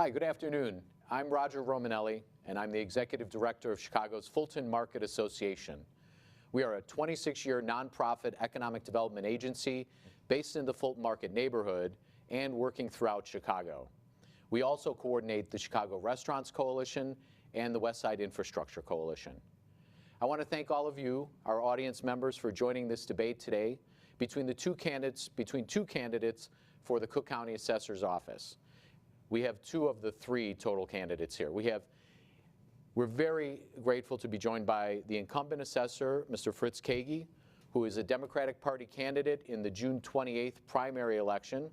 Hi, good afternoon. I'm Roger Romanelli, and I'm the Executive Director of Chicago's Fulton Market Association. We are a 26-year nonprofit economic development agency based in the Fulton Market neighborhood and working throughout Chicago. We also coordinate the Chicago Restaurants Coalition and the West Side Infrastructure Coalition. I want to thank all of you, our audience members, for joining this debate today between two candidates for the Cook County Assessor's Office. We have two of the three total candidates here. We're very grateful to be joined by the incumbent assessor, Mr. Fritz Kagi, who is a Democratic Party candidate in the June 28th primary election.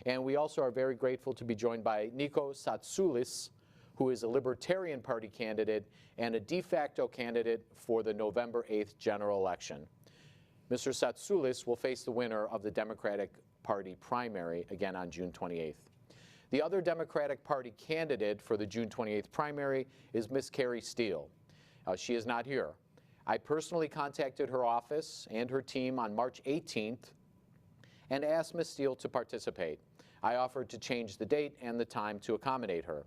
And we also are very grateful to be joined by Nikos Satsoulis, who is a Libertarian Party candidate and a de facto candidate for the November 8th general election. Mr. Satsoulis will face the winner of the Democratic Party primary again on June 28th. The other Democratic Party candidate for the June 28th primary is Ms. Carrie Steele. She is not here. I personally contacted her office and her team on March 18th and asked Ms. Steele to participate. I offered to change the date and the time to accommodate her.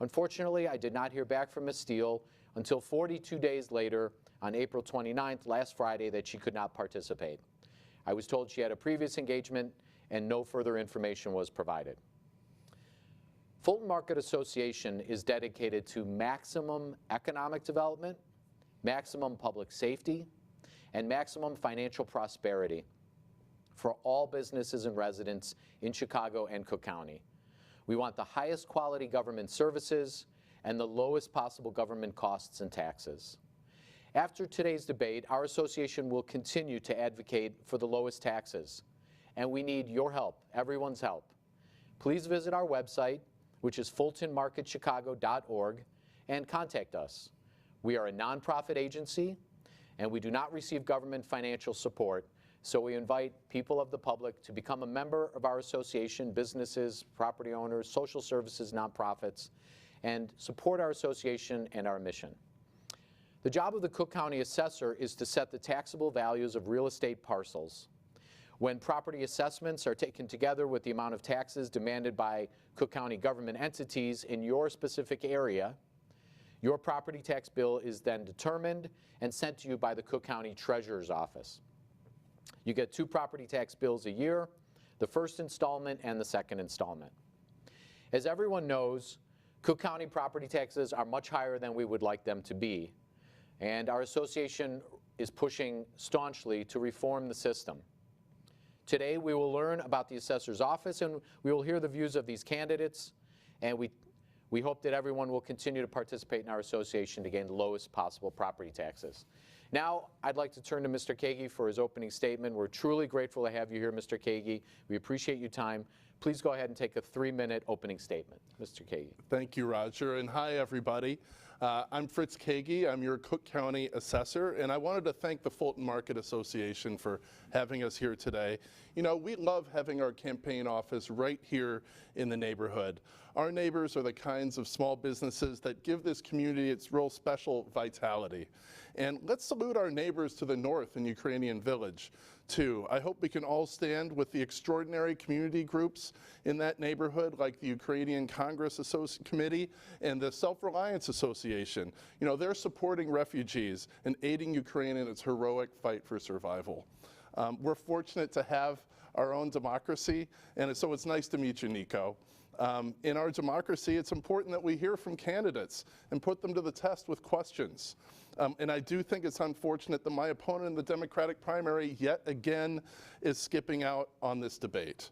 Unfortunately, I did not hear back from Ms. Steele until 42 days later on April 29th, last Friday, that she could not participate. I was told she had a previous engagement and no further information was provided. Fulton Market Association is dedicated to maximum economic development, maximum public safety, and maximum financial prosperity for all businesses and residents in Chicago and Cook County. We want the highest quality government services and the lowest possible government costs and taxes. After today's debate, our association will continue to advocate for the lowest taxes, and we need your help, everyone's help. Please visit our website, which is fultonmarketchicago.org, and contact us. We are a nonprofit agency, and we do not receive government financial support, so we invite people of the public to become a member of our association, businesses, property owners, social services, nonprofits, and support our association and our mission. The job of the Cook County Assessor is to set the taxable values of real estate parcels. When property assessments are taken together with the amount of taxes demanded by Cook County government entities in your specific area, your property tax bill is then determined and sent to you by the Cook County Treasurer's Office. You get two property tax bills a year, the first installment and the second installment. As everyone knows, Cook County property taxes are much higher than we would like them to be, and our association is pushing staunchly to reform the system. Today, we will learn about the Assessor's Office, and we will hear the views of these candidates, and we hope that everyone will continue to participate in our association to gain the lowest possible property taxes. Now, I'd like to turn to Mr. Kagi for his opening statement. We're truly grateful to have you here, Mr. Kagi. We appreciate your time. Please go ahead and take a 3-minute opening statement. Mr. Kagi. Thank you, Roger, and hi, everybody. I'm Fritz Kagi. I'm your Cook County Assessor, and I wanted to thank the Fulton Market Association for having us here today. You know, we love having our campaign office right here in the neighborhood. Our neighbors are the kinds of small businesses that give this community its real special vitality. And let's salute our neighbors to the north in Ukrainian Village, too. I hope we can all stand with the extraordinary community groups in that neighborhood, like the Ukrainian Congress Committee and the Self-Reliance Association. You know, they're supporting refugees and aiding Ukraine in its heroic fight for survival. We're fortunate to have our own democracy, and so it's nice to meet you, Nico. In our democracy, it's important that we hear from candidates and put them to the test with questions. And I do think it's unfortunate that my opponent in the Democratic primary yet again is skipping out on this debate.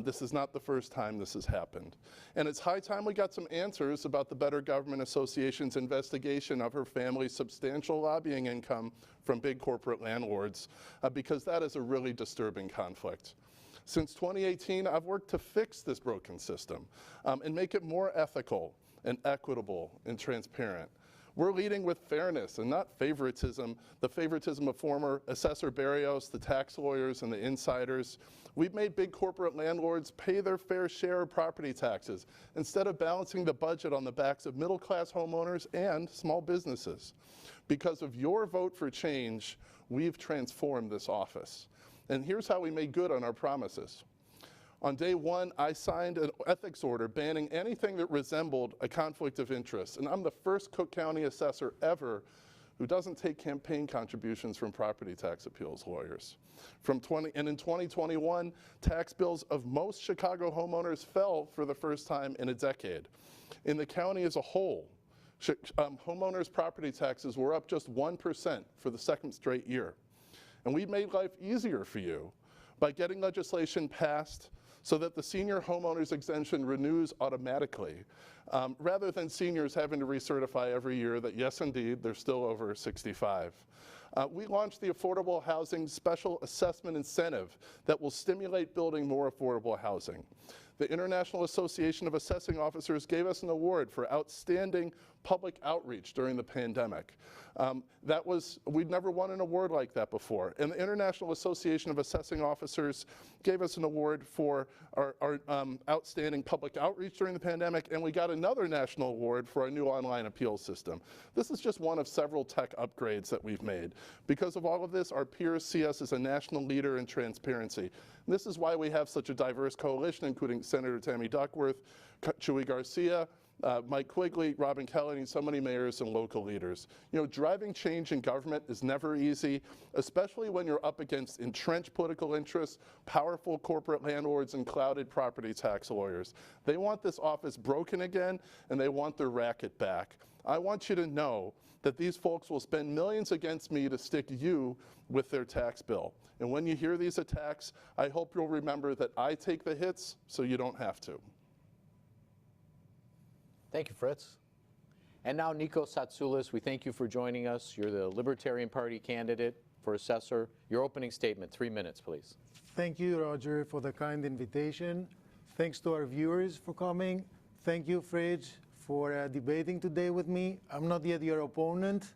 This is not the first time this has happened. And it's high time we got some answers about the Better Government Association's investigation of her family's substantial lobbying income from big corporate landlords, because that is a really disturbing conflict. Since 2018, I've worked to fix this broken system and make it more ethical and equitable and transparent. We're leading with fairness and not favoritism, the favoritism of former Assessor Barrios, the tax lawyers, and the insiders. We've made big corporate landlords pay their fair share of property taxes instead of balancing the budget on the backs of middle-class homeowners and small businesses. Because of your vote for change, we've transformed this office. And here's how we made good on our promises. On day one, I signed an ethics order banning anything that resembled a conflict of interest. And I'm the first Cook County assessor ever who doesn't take campaign contributions from property tax appeals lawyers. And in 2021, tax bills of most Chicago homeowners fell for the first time in a decade. In the county as a whole, homeowners' property taxes were up just 1% for the second straight year. And we made life easier for you by getting legislation passed so that the senior homeowners exemption renews automatically, rather than seniors having to recertify every year that, yes, indeed, they're still over 65. We launched the Affordable Housing Special Assessment Incentive that will stimulate building more affordable housing. The International Association of Assessing Officers gave us an award for outstanding public outreach during the pandemic. We'd never won an award like that before. And the International Association of Assessing Officers gave us an award for our outstanding public outreach during the pandemic, and we got another national award for our new online appeals system. This is just one of several tech upgrades that we've made. Because of all of this, our peers see us as a national leader in transparency. And this is why we have such a diverse coalition, including Senator Tammy Duckworth, Chuy Garcia, Mike Quigley, Robin Kelly, and so many mayors and local leaders. You know, driving change in government is never easy, especially when you're up against entrenched political interests, powerful corporate landlords, and clouded property tax lawyers. They want this office broken again, and they want their racket back. I want you to know that these folks will spend millions against me to stick you with their tax bill. And when you hear these attacks, I hope you'll remember that I take the hits so you don't have to. Thank you, Fritz. And now, Nico Satsoulis, we thank you for joining us. You're the Libertarian Party candidate for assessor. Your opening statement, 3 minutes, please. Thank you, Roger, for the kind invitation. Thanks to our viewers for coming. Thank you, Fritz, for debating today with me. I'm not yet your opponent.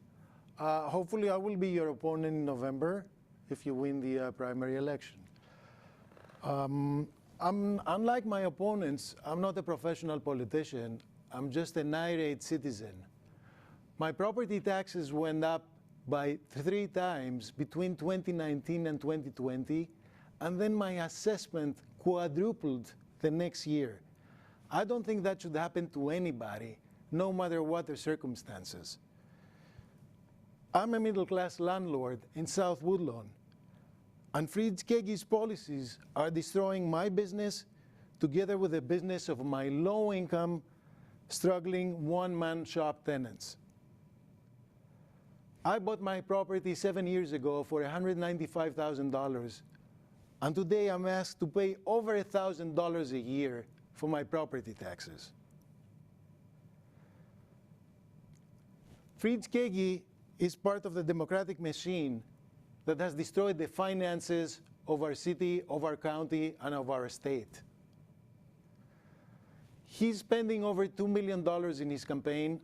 Hopefully, I will be your opponent in November if you win the primary election. Unlike my opponents, I'm not a professional politician. I'm just an irate citizen. My property taxes went up by 3 times between 2019 and 2020, and then my assessment quadrupled the next year. I don't think that should happen to anybody, no matter what their circumstances. I'm a middle-class landlord in South Woodlawn, and Fritz Kege's policies are destroying my business together with the business of my low-income, struggling one-man shop tenants. I bought my property 7 years ago for $195,000, and today I'm asked to pay over $1,000 a year for my property taxes. Fritz Kege is part of the democratic machine that has destroyed the finances of our city, of our county, and of our state. He's spending over $2 million in his campaign.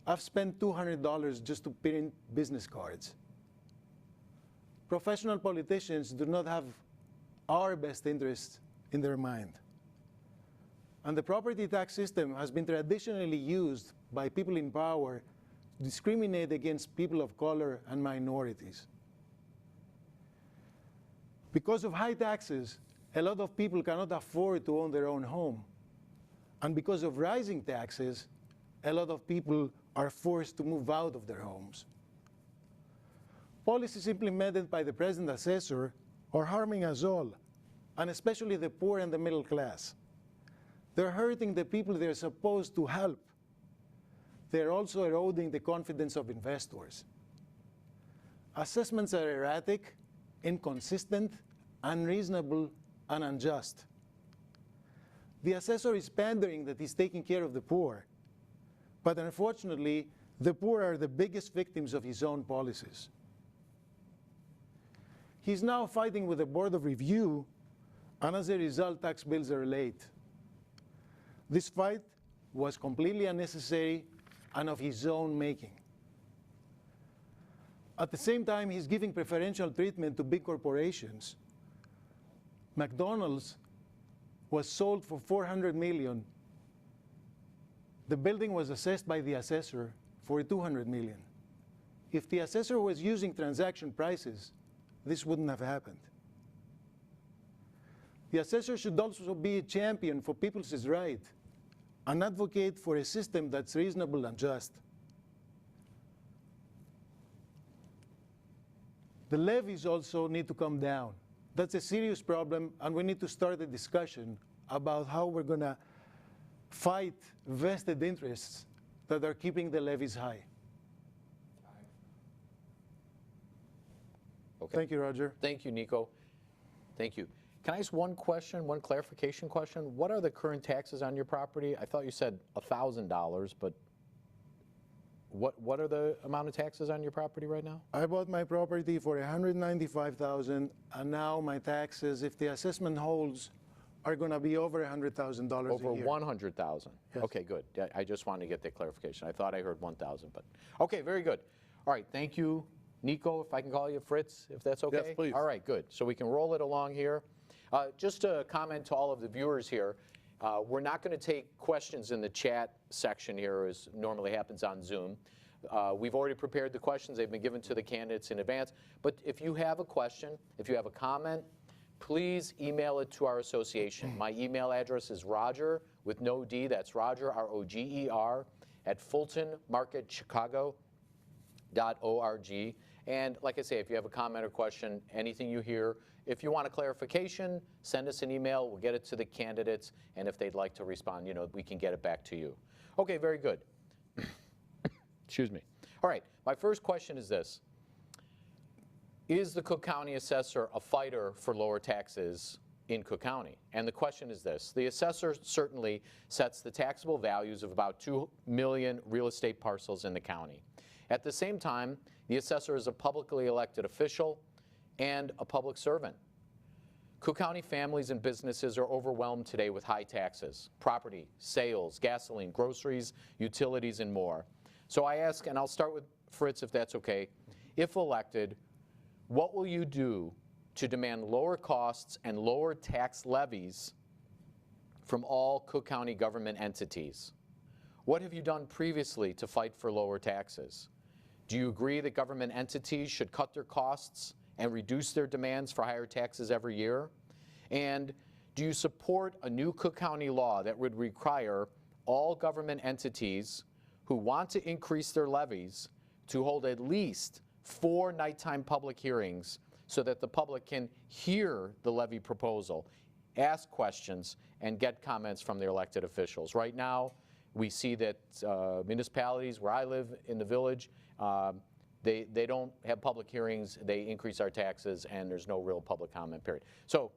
I've spent $200 just to print business cards. Professional politicians do not have our best interests in their mind. And the property tax system has been traditionally used by people in power to discriminate against people of color and minorities. Because of high taxes, a lot of people cannot afford to own their own home. And because of rising taxes, a lot of people are forced to move out of their homes. Policies implemented by the present assessor are harming us all, and especially the poor and the middle class. They're hurting the people they're supposed to help. They're also eroding the confidence of investors. Assessments are erratic, inconsistent, unreasonable, and unjust. The assessor is pandering that he's taking care of the poor, but unfortunately, the poor are the biggest victims of his own policies. He's now fighting with the Board of Review, and as a result, tax bills are late. This fight was completely unnecessary and of his own making. At the same time, he's giving preferential treatment to big corporations. McDonald's was sold for $400 million. The building was assessed by the assessor for $200 million. If the assessor was using transaction prices, this wouldn't have happened. The assessor should also be a champion for people's right, an advocate for a system that's reasonable and just. The levies also need to come down. That's a serious problem, and we need to start a discussion about how we're going to fight vested interests that are keeping the levies high. Okay. Thank you, Roger. Thank you, Nico. Thank you. Can I ask one question, one clarification question? What are the current taxes on your property? I thought you said $1,000, but what are the amount of taxes on your property right now? I bought my property for $195,000, and now my taxes, if the assessment holds, are going to be over $100,000 a Over year. 100,000. Yes. Okay, good. I just wanted to get that clarification. I thought I heard 1,000, but okay, very good. All right, thank you, Nico. If I can call you Fritz, if that's okay. Yes, please. All right, good. So we can roll it along here. Just a comment to all of the viewers here. We're not going to take questions in the chat section here, as normally happens on Zoom. We've already prepared the questions. They've been given to the candidates in advance. But if you have a question, if you have a comment, please email it to our association. My email address is Roger with no D. That's Roger, R-O-G-E-R, at fultonmarketchicago.org. And like I say, if you have a comment or question, anything you hear, if you want a clarification, send us an email. We'll get it to the candidates. And if they'd like to respond, we can get it back to you. Okay, very good. Excuse me. All right, my first question is this. Is the Cook County assessor a fighter for lower taxes in Cook County? And the question is this. The assessor certainly sets the taxable values of about 2 million real estate parcels in the county. At the same time, the assessor is a publicly elected official and a public servant. Cook County families and businesses are overwhelmed today with high taxes, property, sales, gasoline, groceries, utilities, and more. So I ask, and I'll start with Fritz if that's okay, if elected, what will you do to demand lower costs and lower tax levies from all Cook County government entities? What have you done previously to fight for lower taxes? Do you agree that government entities should cut their costs and reduce their demands for higher taxes every year? And do you support a new Cook County law that would require all government entities who want to increase their levies to hold at least 4 nighttime public hearings so that the public can hear the levy proposal, ask questions, and get comments from their elected officials? Right now, we see that municipalities where I live in the village, they don't have public hearings, they increase our taxes, and there's no real public comment period. So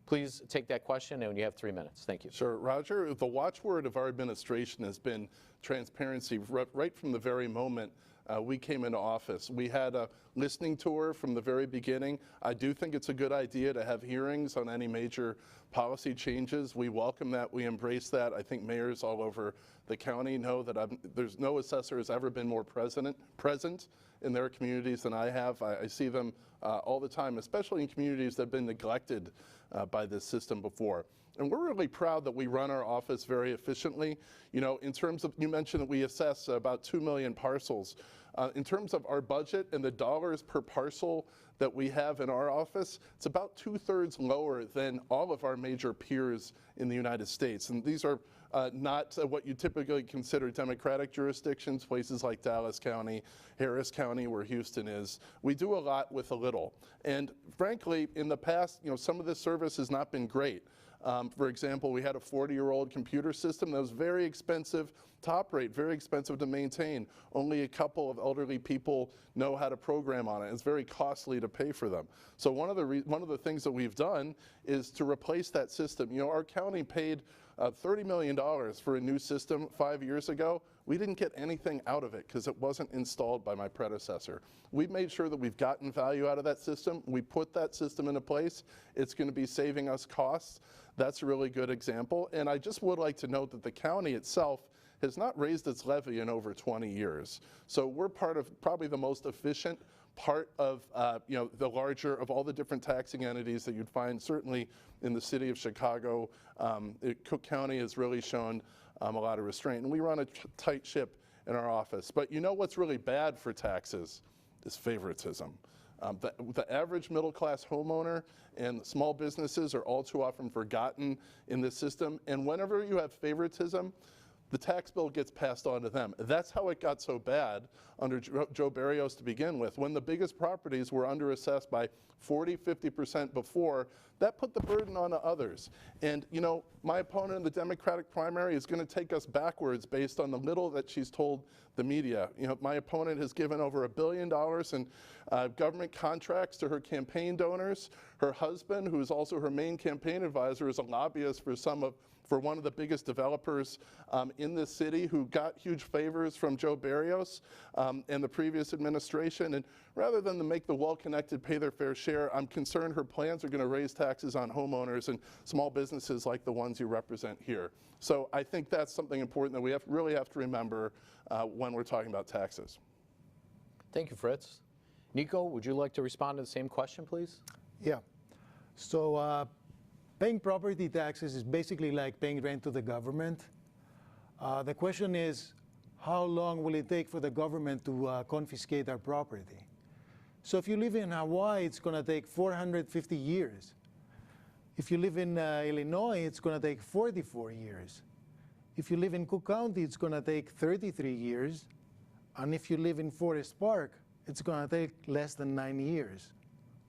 please take that question, and you have 3 minutes. Thank you. Sure, Roger. The watchword of our administration has been transparency right from the very moment we came into office. We had a listening tour from the very beginning. I do think it's a good idea to have hearings on any major policy changes. We welcome that. We embrace that. I think mayors all over the county know that there's no assessor has ever been more present in their communities than I have. I see them all the time, especially in communities that have been neglected by this system before. And we're really proud that we run our office very efficiently. In terms of, you mentioned that we assess about 2 million parcels. In terms of our budget and the dollars per parcel that we have in our office, it's about 2/3 lower than all of our major peers in the United States. And these are not what you typically consider Democratic jurisdictions, places like Dallas County, Harris County, where Houston is. We do a lot with a little. And frankly, in the past, some of this service has not been great. For example, we had a 40-year-old computer system that was very expensive, top rate, very expensive to maintain. Only a couple of elderly people know how to program on it. It's very costly to pay for them. So one of the things that we've done is to replace that system. Our county paid $30 million for a new system 5 years ago. We didn't get anything out of it because it wasn't installed by my predecessor. We've made sure that we've gotten value out of that system. We put that system into place. It's going to be saving us costs. That's a really good example. And I just would like to note that the county itself has not raised its levy in over 20 years. So we're part of probably the most efficient part of the larger of all the different taxing entities that you'd find certainly in the city of Chicago. Cook County has really shown a lot of restraint, and we run a tight ship in our office. But what's really bad for taxes is favoritism. The average middle-class homeowner and small businesses are all too often forgotten in this system. And whenever you have favoritism, the tax bill gets passed on to them. That's how it got so bad under Joe Barrios to begin with. When the biggest properties were underassessed by 40, 50% before, that put the burden on others. And you know, my opponent in the Democratic primary is going to take us backwards based on the little that she's told the media. You know, my opponent has given over $1 billion in government contracts to her campaign donors. Her husband, who is also her main campaign advisor, is a lobbyist for one of the biggest developers in this city who got huge favors from Joe Barrios and the previous administration. And rather than to make the well-connected pay their fair share, I'm concerned her plans are going to raise taxes on homeowners and small businesses like the ones you represent here. So I think that's something important that we really have to remember when we're talking about taxes. Thank you, Fritz. Nico, would you like to respond to the same question, please? Yeah. So paying property taxes is basically like paying rent to the government. The question is, how long will it take for the government to confiscate our property? So if you live in Hawaii, it's going to take 450 years. If you live in Illinois, it's going to take 44 years. If you live in Cook County, it's going to take 33 years. And if you live in Forest Park, it's going to take less than 9 years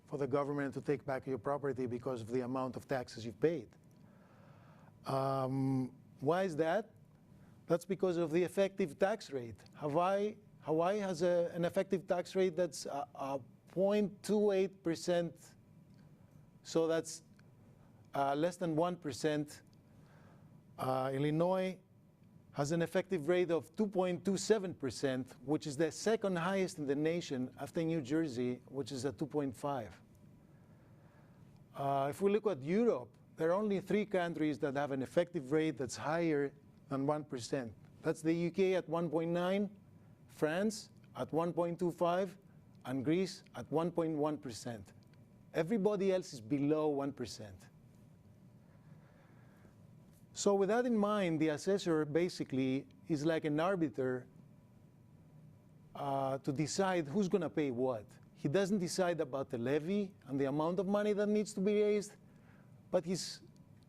for the government to take back your property because of the amount of taxes you've paid. Why is that? That's because of the effective tax rate. Hawaii has an effective tax rate that's 0.28%, so that's less than 1%. Illinois has an effective rate of 2.27%, which is the second highest in the nation after New Jersey, which is at 2.5. If we look at Europe, there are only 3 countries that have an effective rate that's higher than 1%. That's the UK at 1.9, France at 1.25, and Greece at 1.1%. Everybody else is below 1%. So with that in mind, the assessor basically is like an arbiter to decide who's going to pay what. He doesn't decide about the levy and the amount of money that needs to be raised, but he's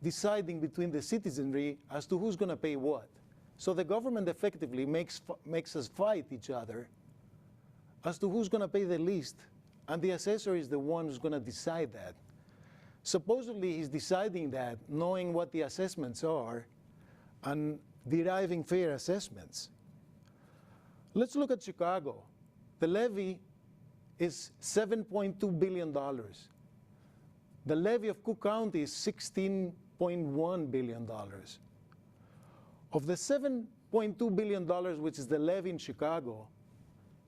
deciding between the citizenry as to who's going to pay what. So the government effectively makes us fight each other as to who's going to pay the least, and the assessor is the one who's going to decide that. Supposedly, he's deciding that, knowing what the assessments are and deriving fair assessments. Let's look at Chicago. The levy is $7.2 billion. The levy of Cook County is $16.1 billion. Of the $7.2 billion, which is the levy in Chicago,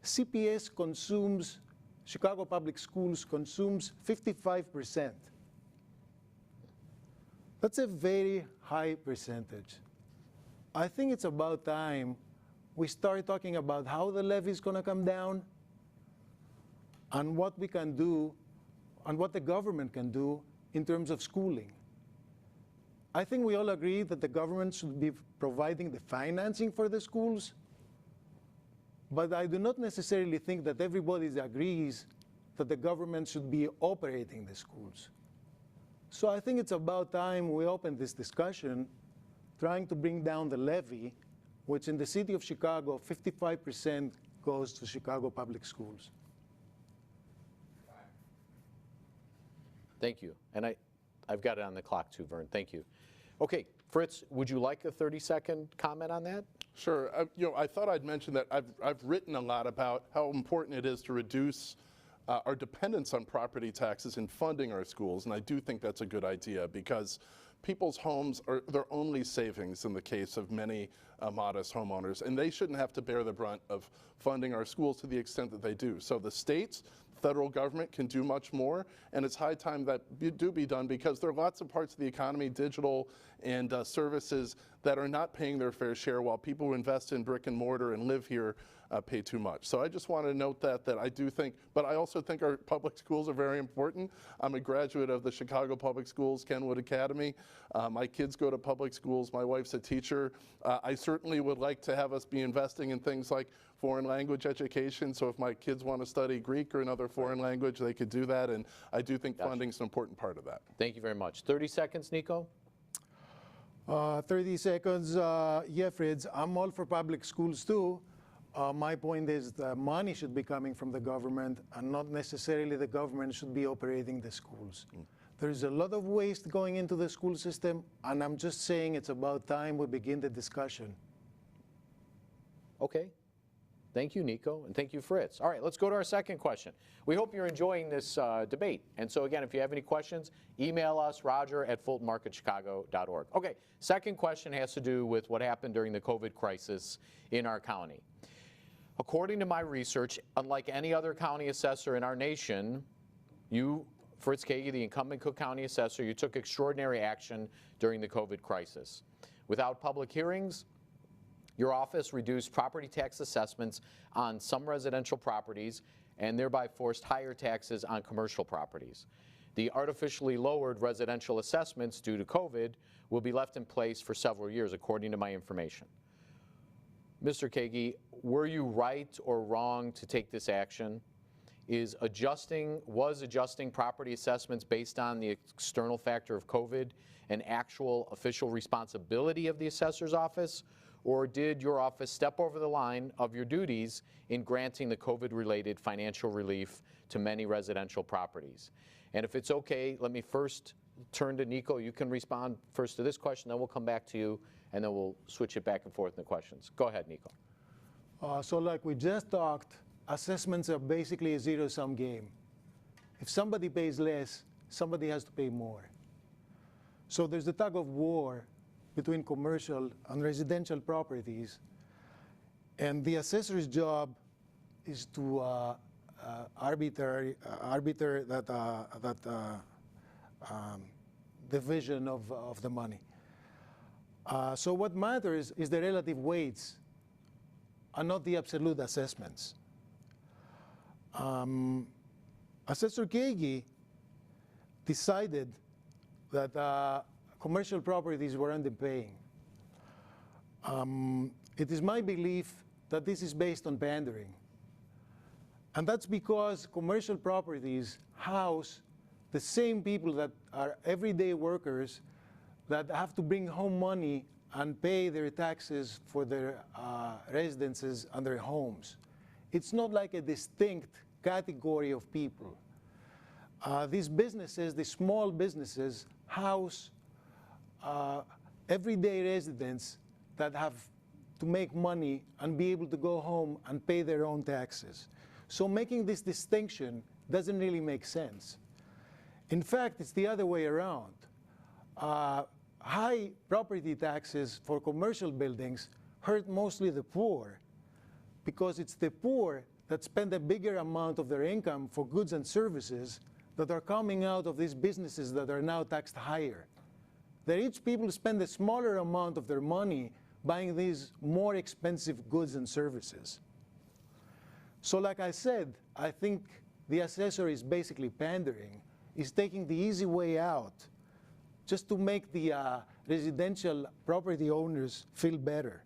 CPS consumes, Chicago Public Schools consumes 55%. That's a very high percentage. I think it's about time we start talking about how the levy is going to come down and what we can do and what the government can do in terms of schooling. I think we all agree that the government should be providing the financing for the schools, but I do not necessarily think that everybody agrees that the government should be operating the schools. So I think it's about time we open this discussion trying to bring down the levy, which in the city of Chicago, 55% goes to Chicago Public Schools. Thank you. And I've got it on the clock too, Vern. Thank you. Okay, Fritz, would you like a 30-second comment on that? Sure. I thought I'd mention that I've written a lot about how important it is to reduce our dependence on property taxes in funding our schools, and I do think that's a good idea because people's homes are their only savings in the case of many modest homeowners, and they shouldn't have to bear the brunt of funding our schools to the extent that they do. So the states, federal government can do much more, and it's high time that do be done because there are lots of parts of the economy, digital and services that are not paying their fair share, while people who invest in brick and mortar and live here pay too much. So I just want to note that I do think, but I also think our public schools are very important. I'm a graduate of the Chicago Public Schools, Kenwood Academy. My kids go to public schools. My wife's a teacher. I certainly would like to have us be investing in things like foreign language education. So if my kids want to study Greek or another foreign language, they could do that. And I do think funding is an important part of that. Thank you very much. 30 seconds, Nico. 30 seconds. Yeah, Fritz, I'm all for public schools too. My point is that money should be coming from the government and not necessarily the government should be operating the schools. There's a lot of waste going into the school system, and I'm just saying it's about time we begin the discussion. Okay. Thank you, Nico, and thank you, Fritz. All right, let's go to our second question. We hope you're enjoying this debate. And so again, if you have any questions, email us, roger@fultonmarketchicago.org. Okay, second question has to do with what happened during the COVID crisis in our county. According to my research, unlike any other county assessor in our nation, you, Fritz Kage, the incumbent Cook County assessor, you took extraordinary action during the COVID crisis. Without public hearings, your office reduced property tax assessments on some residential properties and thereby forced higher taxes on commercial properties. The artificially lowered residential assessments due to COVID will be left in place for several years, according to my information. Mr. Kage, were you right or wrong to take this action? Was adjusting property assessments based on the external factor of COVID an actual official responsibility of the assessor's office? Or did your office step over the line of your duties in granting the COVID-related financial relief to many residential properties? And if it's okay, let me first turn to Nico. You can respond first to this question, then we'll come back to you, and then we'll switch it back and forth in the questions. Go ahead, Nico. So like we just talked, assessments are basically a zero-sum game. If somebody pays less, somebody has to pay more. So there's the tug of war between commercial and residential properties, and the assessor's job is to arbiter that division of the money. So what matters is the relative weights and not the absolute assessments. Assessor Kage decided that commercial properties were underpaying. It is my belief that this is based on pandering. And that's because commercial properties house the same people that are everyday workers that have to bring home money and pay their taxes for their residences and their homes. It's not like a distinct category of people. These businesses, these small businesses, house everyday residents that have to make money and be able to go home and pay their own taxes. So making this distinction doesn't really make sense. In fact, it's the other way around. High property taxes for commercial buildings hurt mostly the poor because it's the poor that spend a bigger amount of their income for goods and services that are coming out of these businesses that are now taxed higher. The rich people spend a smaller amount of their money buying these more expensive goods and services. So like I said, I think the assessor is basically pandering. He's taking the easy way out just to make the residential property owners feel better.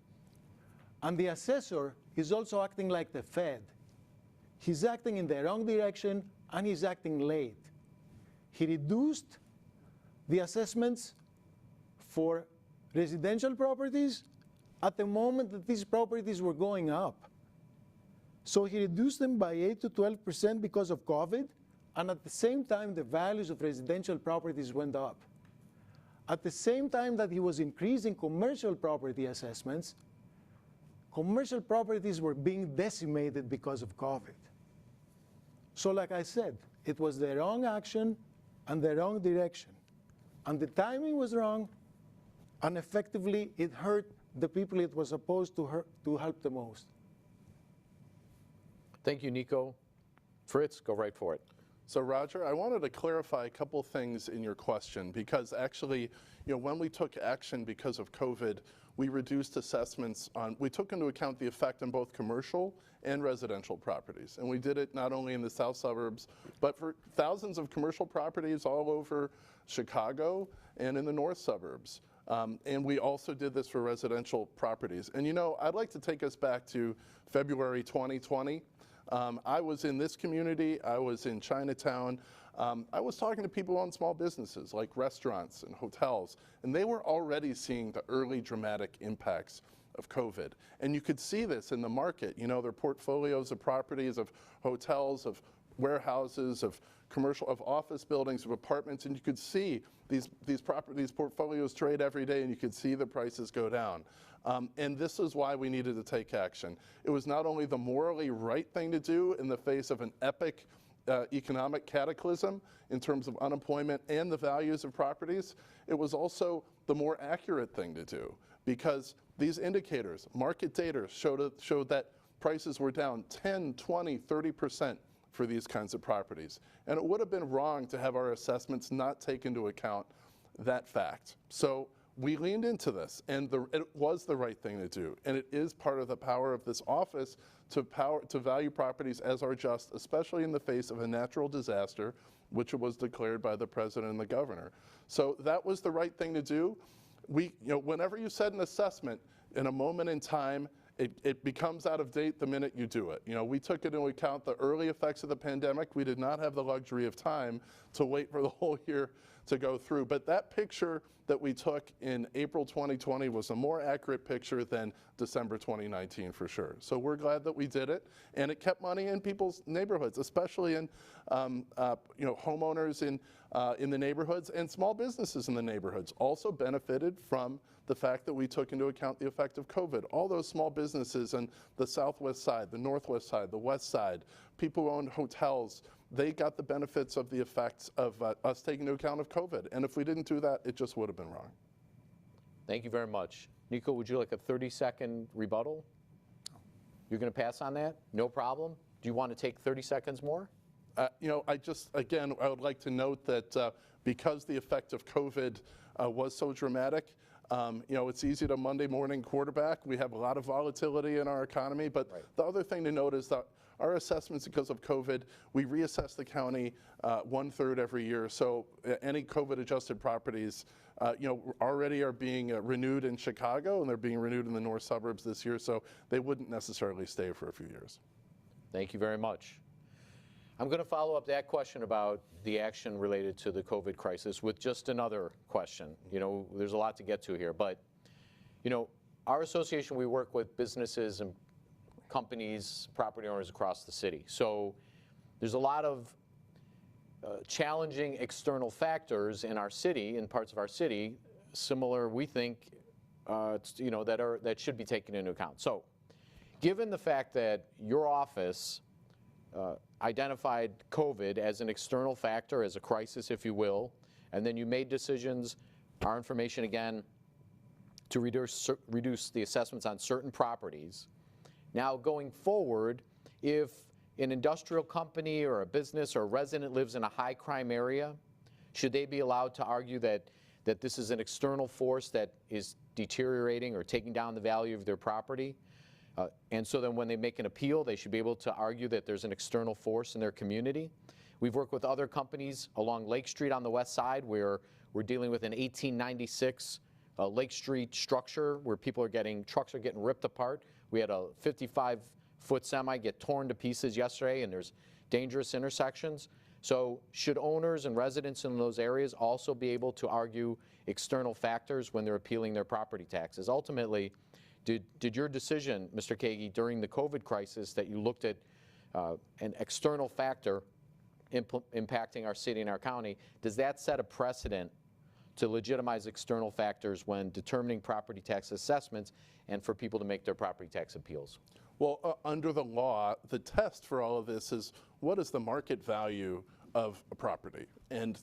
And the assessor is also acting like the Fed. He's acting in the wrong direction and he's acting late. He reduced the assessments for residential properties at the moment that these properties were going up. So he reduced them by 8 to 12% because of COVID, and at the same time the values of residential properties went up. At the same time that he was increasing commercial property assessments, commercial properties were being decimated because of COVID. So like I said, it was the wrong action and the wrong direction. And the timing was wrong, and effectively it hurt the people it was supposed to help the most. Thank you, Nico. Fritz, go right for it. So Roger, I wanted to clarify a couple things in your question, because actually, when we took action because of COVID, we reduced assessments we took into account the effect on both commercial and residential properties. And we did it not only in the south suburbs, but for thousands of commercial properties all over Chicago and in the north suburbs. And we also did this for residential properties. And I'd like to take us back to February 2020. I was in this community, I was in Chinatown. I was talking to people on small businesses like restaurants and hotels, and they were already seeing the early dramatic impacts of COVID. And you could see this in the market, their portfolios of properties, of hotels, of warehouses, of commercial, of office buildings, of apartments, and you could see these portfolios trade every day, and you could see the prices go down. And this is why we needed to take action. It was not only the morally right thing to do in the face of an epic economic cataclysm in terms of unemployment and the values of properties, it was also the more accurate thing to do, because these indicators, market data, showed that prices were down 10, 20, 30% for these kinds of properties. And it would have been wrong to have our assessments not take into account that fact. So we leaned into this, and it was the right thing to do. And it is part of the power of this office to value properties as are just, especially in the face of a natural disaster, which was declared by the president and the governor. So that was the right thing to do. Whenever you set an assessment in a moment in time, it becomes out of date the minute you do it. We took into account the early effects of the pandemic. We did not have the luxury of time to wait for the whole year to go through. But that picture that we took in April 2020 was a more accurate picture than December 2019 for sure. So we're glad that we did it, and it kept money in people's neighborhoods, especially in homeowners in the neighborhoods, and small businesses in the neighborhoods also benefited from the fact that we took into account the effect of COVID. All those small businesses on the southwest side, the northwest side, the west side, people who owned hotels, they got the benefits of the effects of us taking into account of COVID. And if we didn't do that, it just would have been wrong. Thank you very much. Nico, would you like a 30-second rebuttal? You're going to pass on that? No problem. Do you want to take 30 seconds more? Again, I would like to note that because the effect of COVID was so dramatic, it's easy to Monday morning quarterback. We have a lot of volatility in our economy, but right. The other thing to note is that our assessments because of COVID, we reassess the county 1/3 every year. So any COVID-adjusted properties, already are being renewed in Chicago, and they're being renewed in the north suburbs this year. So they wouldn't necessarily stay for a few years. Thank you very much. I'm going to follow up that question about the action related to the COVID crisis with just another question. There's a lot to get to here, but our association, we work with businesses and companies, property owners across the city. So there's a lot of challenging external factors in our city, in parts of our city, similar, we think, that should be taken into account. So given the fact that your office identified COVID as an external factor, as a crisis, if you will, and then you made decisions, our information again, to reduce the assessments on certain properties. Now going forward, if an industrial company or a business or a resident lives in a high crime area, should they be allowed to argue that this is an external force that is deteriorating or taking down the value of their property? And so then when they make an appeal, they should be able to argue that there's an external force in their community. We've worked with other companies along Lake Street on the west side where we're dealing with an 1896 Lake Street structure where trucks are getting ripped apart. We had a 55-foot semi get torn to pieces yesterday, and there's dangerous intersections. So should owners and residents in those areas also be able to argue external factors when they're appealing their property taxes? Ultimately, did your decision, Mr. Kagi, during the COVID crisis that you looked at an external factor impacting our city and our county, does that set a precedent to legitimize external factors when determining property tax assessments and for people to make their property tax appeals? Well, under the law, the test for all of this is what is the market value of a property? And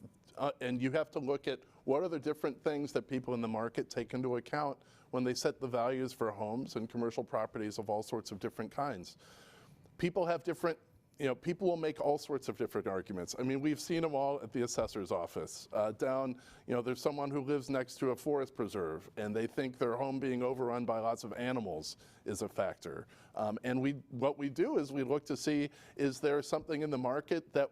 you have to look at what are the different things that people in the market take into account when they set the values for homes and commercial properties of all sorts of different kinds. People have different people will make all sorts of different arguments. I mean, we've seen them all at the assessor's office. There's someone who lives next to a forest preserve, and they think their home being overrun by lots of animals is a factor. What we do is we look to see, is there something in the market that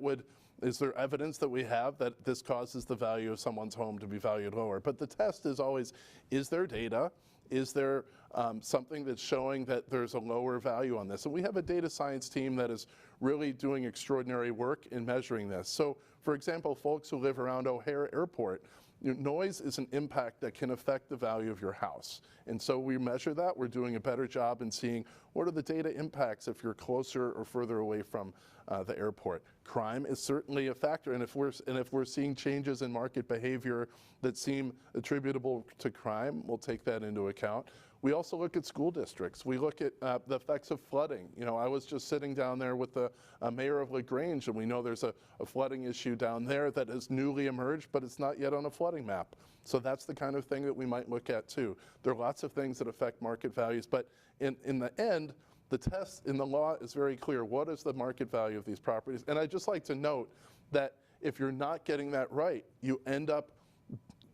is there evidence that we have that this causes the value of someone's home to be valued lower? But the test is always, is there data? Is there something that's showing that there's a lower value on this? And we have a data science team that is really doing extraordinary work in measuring this. So, for example, folks who live around O'Hare Airport, noise is an impact that can affect the value of your house. And so we measure that. We're doing a better job in seeing what are the data impacts if you're closer or further away from the airport. Crime is certainly a factor, and if we're seeing changes in market behavior that seem attributable to crime, we'll take that into account. We also look at school districts. We look at the effects of flooding. I was just sitting down there with the mayor of LaGrange, and we know there's a flooding issue down there that has newly emerged, but it's not yet on a flooding map. So that's the kind of thing that we might look at too. There are lots of things that affect market values, but in the end, the test in the law is very clear. What is the market value of these properties? And I'd just like to note that if you're not getting that right, you end up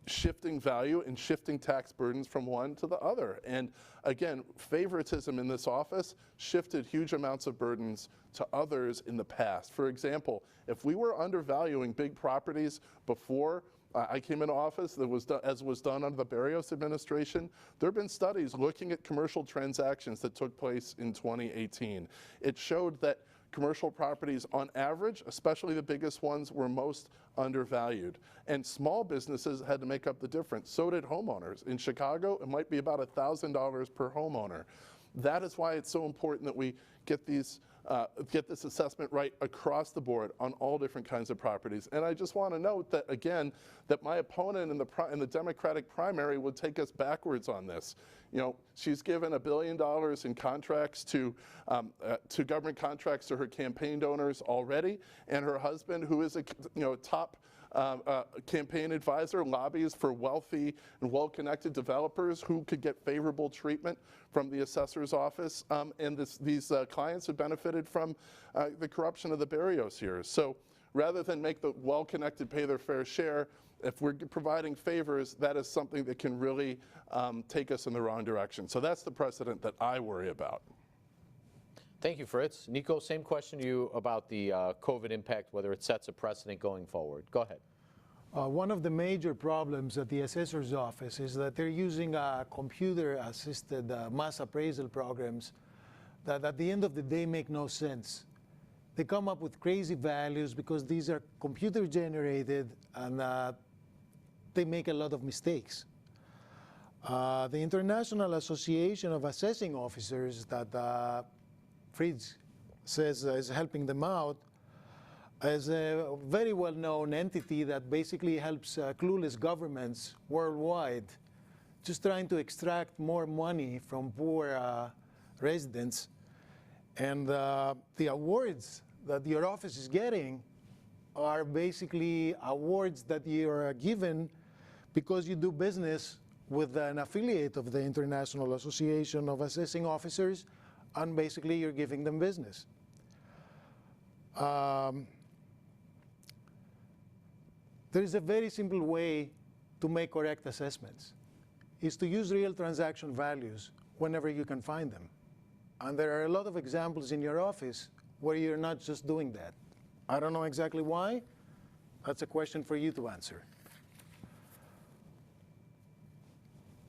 shifting value and shifting tax burdens from one to the other. And again, favoritism in this office shifted huge amounts of burdens to others in the past. For example, if we were undervaluing big properties before I came into office, as was done under the Berrios administration, there have been studies looking at commercial transactions that took place in 2018. It showed that commercial properties on average, especially the biggest ones, were most undervalued. And small businesses had to make up the difference. So did homeowners. In Chicago, it might be about $1,000 per homeowner. That is why it's so important that we get this assessment right across the board on all different kinds of properties. And I just want to note that, again, that my opponent in the Democratic primary would take us backwards on this. She's given $1 billion in contracts to government contracts to her campaign donors already, and her husband, who is a top campaign advisor, lobbies for wealthy and well-connected developers who could get favorable treatment from the assessor's office, and these clients have benefited from the corruption of the Berrios years. So rather than make the well-connected pay their fair share, if we're providing favors, that is something that can really take us in the wrong direction. So that's the precedent that I worry about. Thank you, Fritz. Nico, same question to you about the COVID impact, whether it sets a precedent going forward. Go ahead. One of the major problems at the assessor's office is that they're using computer-assisted mass appraisal programs that at the end of the day make no sense. They come up with crazy values because these are computer-generated, and they make a lot of mistakes. The International Association of Assessing Officers that Fritz says is helping them out is a very well-known entity that basically helps clueless governments worldwide just trying to extract more money from poor residents. And the awards that your office is getting are basically awards that you're given because you do business with an affiliate of the International Association of Assessing Officers, and basically you're giving them business. There is a very simple way to make correct assessments. Is to use real transaction values whenever you can find them. And there are a lot of examples in your office where you're not just doing that. I don't know exactly why. That's a question for you to answer.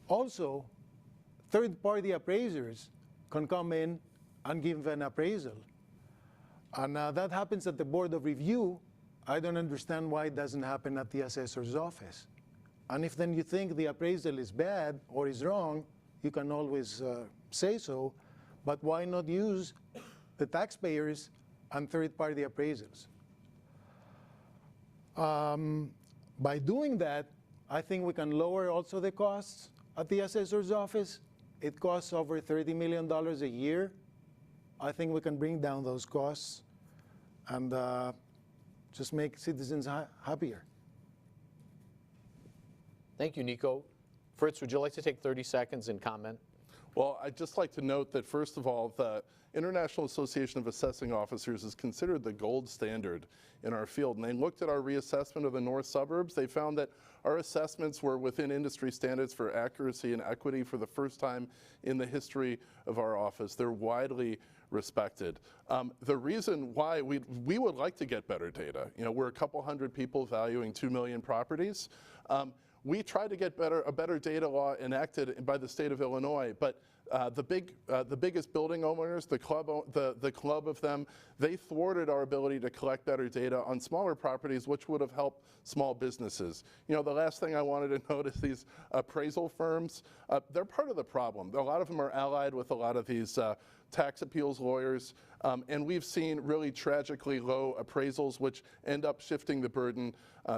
Also, third-party appraisers can come in and give an appraisal. And that happens at the Board of Review. I don't understand why it doesn't happen at the assessor's office. And if then you think the appraisal is bad or is wrong, you can always say so, but why not use the taxpayers and third-party appraisals? By doing that, I think we can lower also the costs at the assessor's office. It costs over $30 million a year. I think we can bring down those costs and just make citizens happier. Thank you, Nico. Fritz, would you like to take 30 seconds and comment? Well, I'd just like to note that, first of all, the International Association of Assessing Officers is considered the gold standard in our field. And they looked at our reassessment of the north suburbs. They found that our assessments were within industry standards for accuracy and equity for the first time in the history of our office. They're widely respected. The reason why we would like to get better data, we're a couple hundred people valuing 2 million properties. We tried to get a better data law enacted by the state of Illinois, but the biggest building owners, the club of them, they thwarted our ability to collect better data on smaller properties, which would have helped small businesses. The last thing I wanted to note is these appraisal firms. They're part of the problem. A lot of them are allied with a lot of these tax appeals lawyers, and we've seen really tragically low appraisals, which end up shifting the burden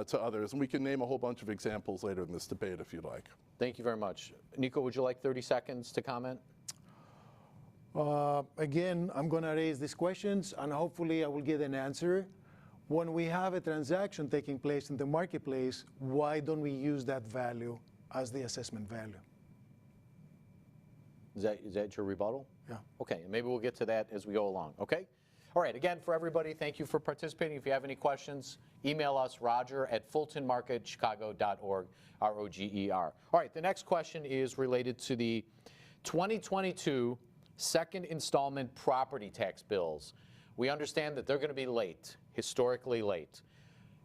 to others. And we can name a whole bunch of examples later in this debate if you'd like. Thank you very much. Nico, would you like 30 seconds to comment? Again, I'm going to raise these questions, and hopefully I will get an answer. When we have a transaction taking place in the marketplace, why don't we use that value as the assessment value? Is that your rebuttal? Yeah. Okay, and maybe we'll get to that as we go along, okay? All right, again, for everybody, thank you for participating. If you have any questions, email us, roger@fultonmarketchicago.org, ROGER. All right, the next question is related to the 2022 second installment property tax bills. We understand that they're going to be late, historically late.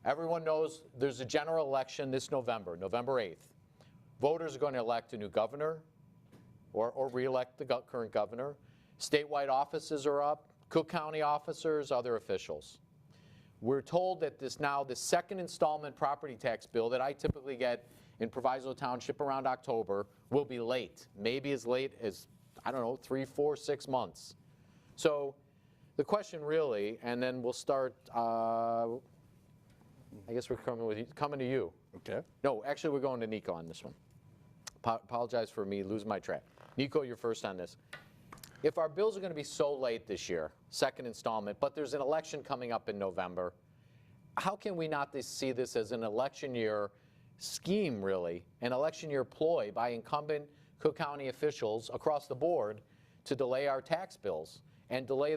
Everyone knows there's a general election this November, November 8th. Voters are going to elect a new governor or re-elect the current governor. Statewide offices are up, Cook County officers, other officials. We're told that this second installment property tax bill that I typically get in Proviso Township around October will be late, maybe as late as, I don't know, 3, 4, 6 months. So the question really, and then we'll start, I guess we're coming to you. Okay. No, actually we're going to Nico on this one. Apologize for me losing my track. Nico, you're first on this. If our bills are going to be so late this year, second installment, but there's an election coming up in November, how can we not see this as an election year scheme, really, an election year ploy by incumbent Cook County officials across the board to delay our tax bills and delay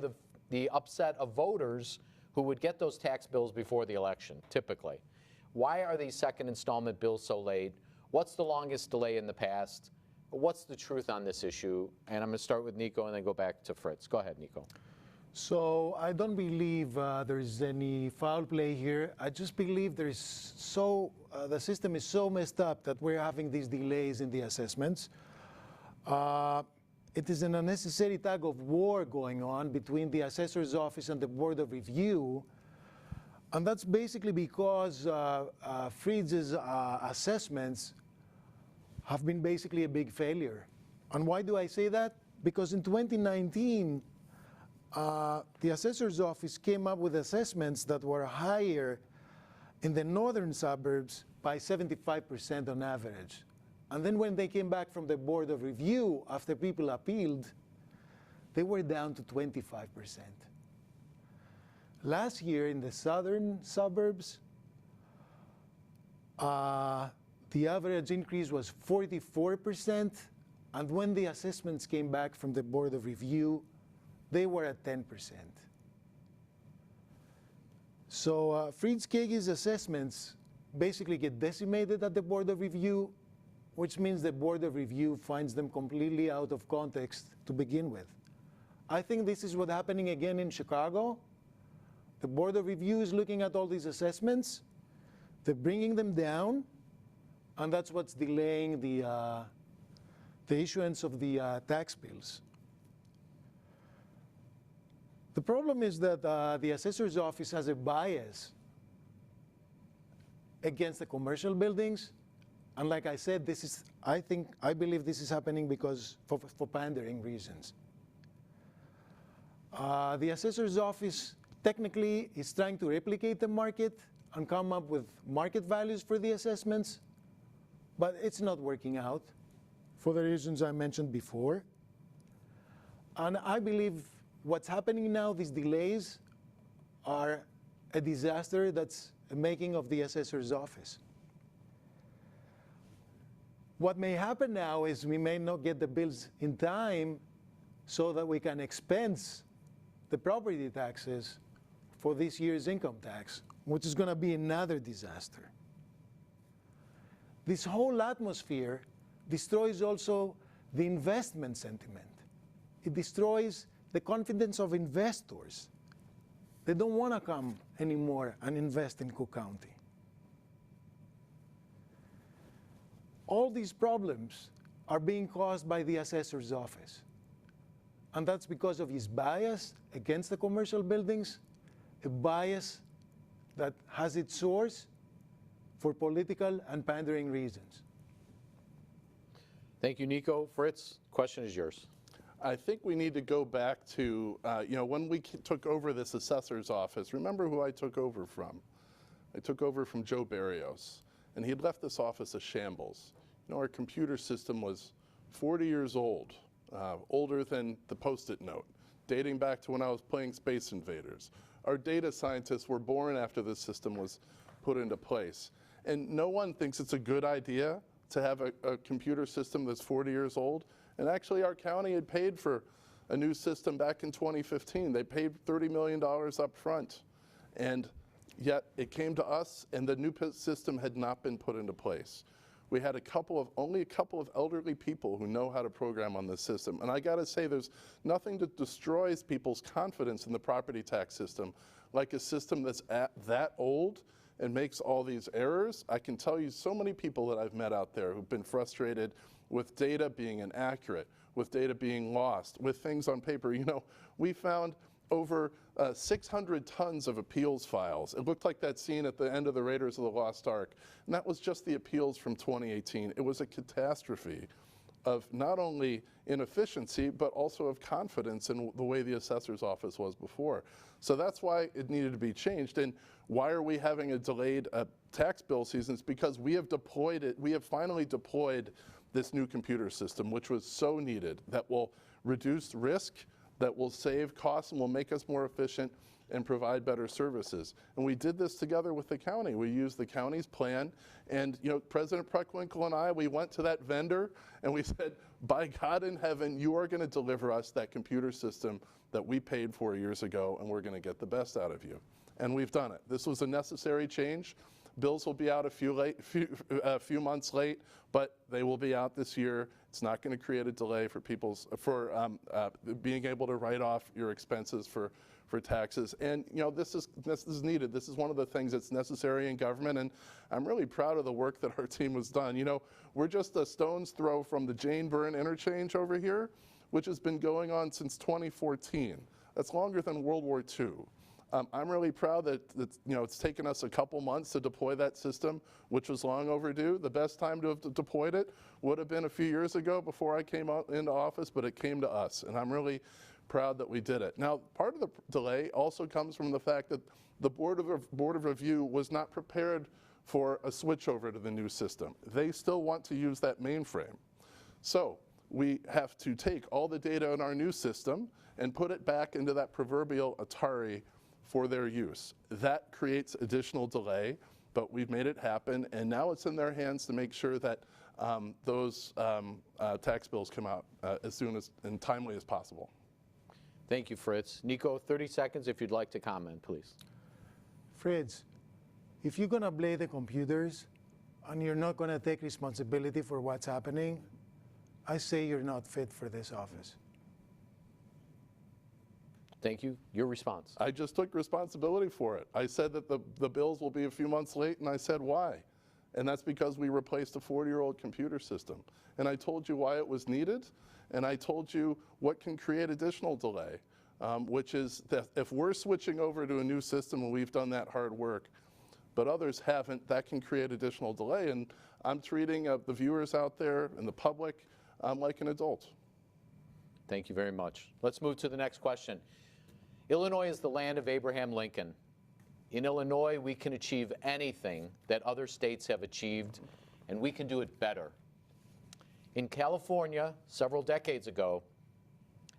the upset of voters who would get those tax bills before the election, typically? Why are these second installment bills so late? What's the longest delay in the past? What's the truth on this issue? And I'm going to start with Nico and then go back to Fritz. Go ahead, Nico. So I don't believe there is any foul play here. I just believe there is the system is so messed up that we're having these delays in the assessments. It is an unnecessary tug of war going on between the assessor's office and the Board of Review. And that's basically because Fritz's assessments have been basically a big failure. And why do I say that? Because in 2019, the assessor's office came up with assessments that were higher in the northern suburbs by 75% on average. And then when they came back from the Board of Review, after people appealed, they were down to 25%. Last year in the southern suburbs, the average increase was 44%, and when the assessments came back from the Board of Review, they were at 10%. So Fritz Kege's assessments basically get decimated at the Board of Review, which means the Board of Review finds them completely out of context to begin with. I think this is what's happening again in Chicago. The Board of Review is looking at all these assessments, they're bringing them down, and that's what's delaying the issuance of the tax bills. The problem is that the assessor's office has a bias against the commercial buildings, and like I said, I believe this is happening because for pandering reasons. The assessor's office technically is trying to replicate the market and come up with market values for the assessments, but it's not working out for the reasons I mentioned before. And I believe what's happening now, these delays, are a disaster that's a making of the assessor's office. What may happen now is we may not get the bills in time so that we can expense the property taxes for this year's income tax, which is going to be another disaster. This whole atmosphere destroys also the investment sentiment. It destroys the confidence of investors. They don't want to come anymore and invest in Cook County. All these problems are being caused by the assessor's office. And that's because of his bias against the commercial buildings, a bias that has its source for political and pandering reasons. Thank you, Nico. Fritz, question is yours. I think we need to go back to, when we took over this assessor's office, remember who I took over from? I took over from Joe Barrios, and he'd left this office a shambles. Our computer system was 40 years old, older than the Post-it note, dating back to when I was playing Space Invaders. Our data scientists were born after this system was put into place. And no one thinks it's a good idea to have a computer system that's 40 years old. And actually, our county had paid for a new system back in 2015. They paid $30 million up front. And yet it came to us, and the new system had not been put into place. We had only a couple of elderly people who know how to program on this system. And I got to say, there's nothing that destroys people's confidence in the property tax system like a system that's that old and makes all these errors. I can tell you so many people that I've met out there who've been frustrated with data being inaccurate, with data being lost, with things on paper. We found over 600 tons of appeals files. It looked like that scene at the end of the Raiders of the Lost Ark. And that was just the appeals from 2018. It was a catastrophe of not only inefficiency, but also of confidence in the way the assessor's office was before. So that's why it needed to be changed. And why are we having a delayed tax bill season? It's because we have deployed it. We have finally deployed this new computer system, which was so needed, that will reduce risk, that will save costs, and will make us more efficient and provide better services. And we did this together with the county. We used the county's plan, and President Preckwinkle and I, we went to that vendor and we said, by God in heaven, you are going to deliver us that computer system that we paid for years ago, and we're going to get the best out of you. And we've done it. This was a necessary change. Bills will be out a few months late, but they will be out this year. It's not going to create a delay for being able to write off your expenses for taxes. And this is needed. This is one of the things that's necessary in government, and I'm really proud of the work that our team has done. We're just a stone's throw from the Jane Byrne interchange over here, which has been going on since 2014. That's longer than World War II. I'm really proud that it's taken us a couple months to deploy that system, which was long overdue. The best time to have deployed it would have been a few years ago before I came into office, but it came to us, and I'm really proud that we did it. Now, part of the delay also comes from the fact that the Board of Review was not prepared for a switch over to the new system. They still want to use that mainframe. So we have to take all the data in our new system and put it back into that proverbial Atari for their use. That creates additional delay, but we've made it happen, and now it's in their hands to make sure that those tax bills come out as soon and timely as possible. Thank you, Fritz. Nico, 30 seconds if you'd like to comment, please. Fritz, if you're going to blame the computers and you're not going to take responsibility for what's happening, I say you're not fit for this office. Thank you. Your response. I just took responsibility for it. I said that the bills will be a few months late, and I said why. And that's because we replaced a 40-year-old computer system. And I told you why it was needed, and I told you what can create additional delay, which is that if we're switching over to a new system and we've done that hard work, but others haven't, that can create additional delay. And I'm treating the viewers out there and the public like an adult. Thank you very much. Let's move to the next question. Illinois is the land of Abraham Lincoln. In Illinois, we can achieve anything that other states have achieved, and we can do it better. In California, several decades ago,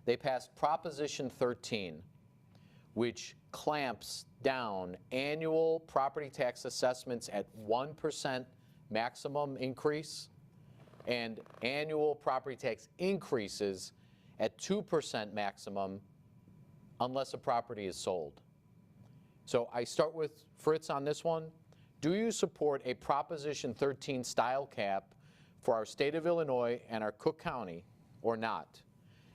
they passed Proposition 13, which clamps down annual property tax assessments at 1% maximum increase. and annual property tax increases at 2% maximum unless a property is sold. So I start with Fritz on this one. Do you support a Proposition 13 style cap for our state of Illinois and our Cook County or not?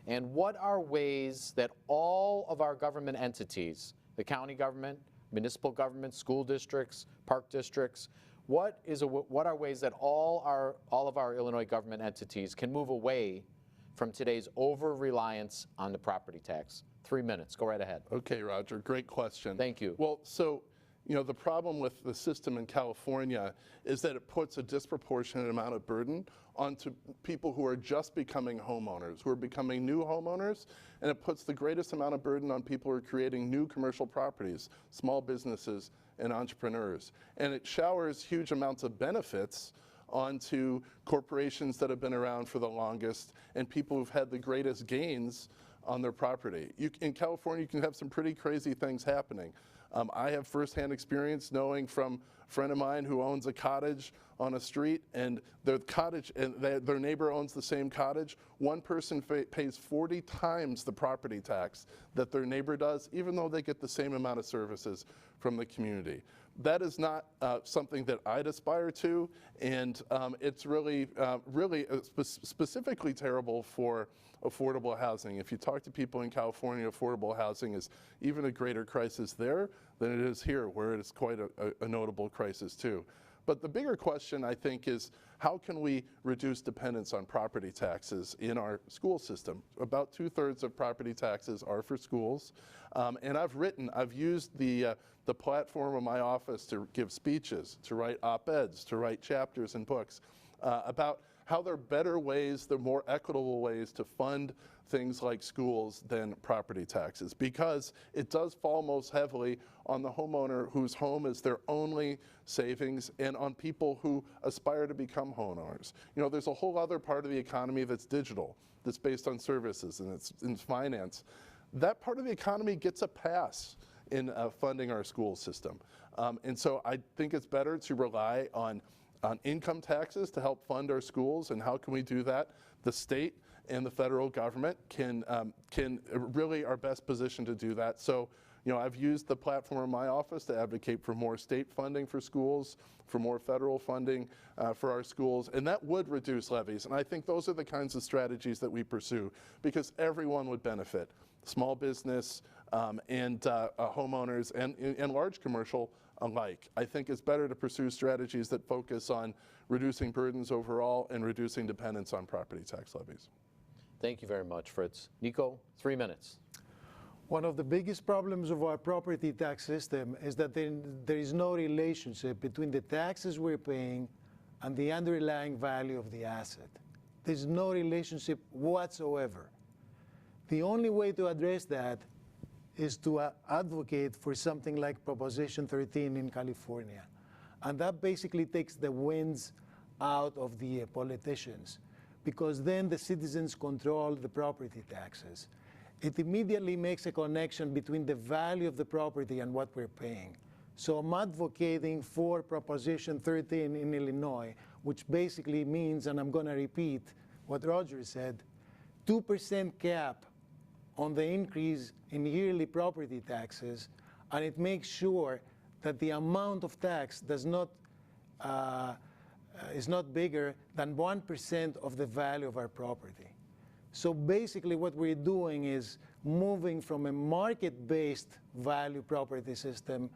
And what are ways that all of our government entities, the county government, municipal government, school districts, park districts, what are ways that all of our Illinois government entities can move away from today's over-reliance on the property tax? 3 minutes, go right ahead. Okay, Roger, great question. Thank you. Well, so, the problem with the system in California is that it puts a disproportionate amount of burden onto people who are just becoming homeowners, who are becoming new homeowners, and it puts the greatest amount of burden on people who are creating new commercial properties, small businesses, and entrepreneurs. And it showers huge amounts of benefits onto corporations that have been around for the longest and people who've had the greatest gains on their property. In California, you can have some pretty crazy things happening. I have firsthand experience knowing from a friend of mine who owns a cottage on a street, and their cottage and their neighbor owns the same cottage. One person pays 40 times the property tax that their neighbor does, even though they get the same amount of services from the community. That is not something that I'd aspire to, and it's really specifically terrible for affordable housing. If you talk to people in California, affordable housing is even a greater crisis there than it is here, where it is quite a notable crisis too. But the bigger question, I think, is how can we reduce dependence on property taxes in our school system? About 2/3 of property taxes are for schools. And I've used the platform of my office to give speeches, to write op-eds, to write chapters and books about how there are better ways, there are more equitable ways to fund things like schools than property taxes, because it does fall most heavily on the homeowner whose home is their only savings and on people who aspire to become homeowners. There's a whole other part of the economy that's digital, that's based on services and it's in finance. That part of the economy gets a pass in funding our school system. And so I think it's better to rely on income taxes to help fund our schools. And how can we do that? The state and the federal government can really are best positioned to do that. So, I've used the platform in my office to advocate for more state funding for schools, for more federal funding for our schools, and that would reduce levies. And I think those are the kinds of strategies that we pursue, because everyone would benefit. Small business and homeowners and large commercial alike. I think it's better to pursue strategies that focus on reducing burdens overall and reducing dependence on property tax levies. Thank you very much, Fritz. Nico, 3 minutes. One of the biggest problems of our property tax system is that there is no relationship between the taxes we're paying and the underlying value of the asset. There's no relationship whatsoever. The only way to address that is to advocate for something like Proposition 13 in California. And that basically takes the winds out of the politicians, because then the citizens control the property taxes. It immediately makes a connection between the value of the property and what we're paying. So I'm advocating for Proposition 13 in Illinois, which basically means, and I'm going to repeat what Roger said, 2% cap on the increase in yearly property taxes, and it makes sure that the amount of tax is not bigger than 1% of the value of our property. So basically what we're doing is moving from a market-based value property system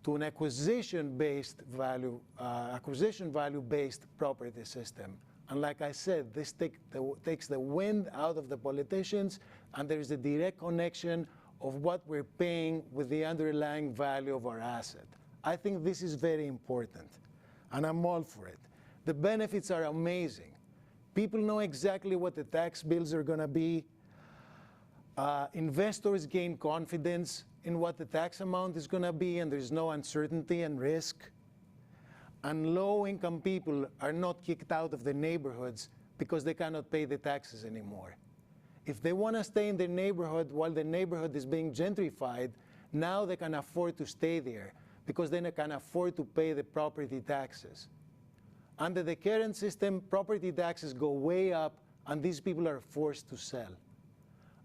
to an acquisition-based value, value-based property system. And like I said, this takes the wind out of the politicians, and there's a direct connection of what we're paying with the underlying value of our asset. I think this is very important, and I'm all for it. The benefits are amazing. People know exactly what the tax bills are going to be. Investors gain confidence in what the tax amount is going to be, and there's no uncertainty and risk. And low-income people are not kicked out of the neighborhoods because they cannot pay the taxes anymore. If they want to stay in their neighborhood while the neighborhood is being gentrified, now they can afford to stay there because then they can afford to pay the property taxes. Under the current system, property taxes go way up, and these people are forced to sell.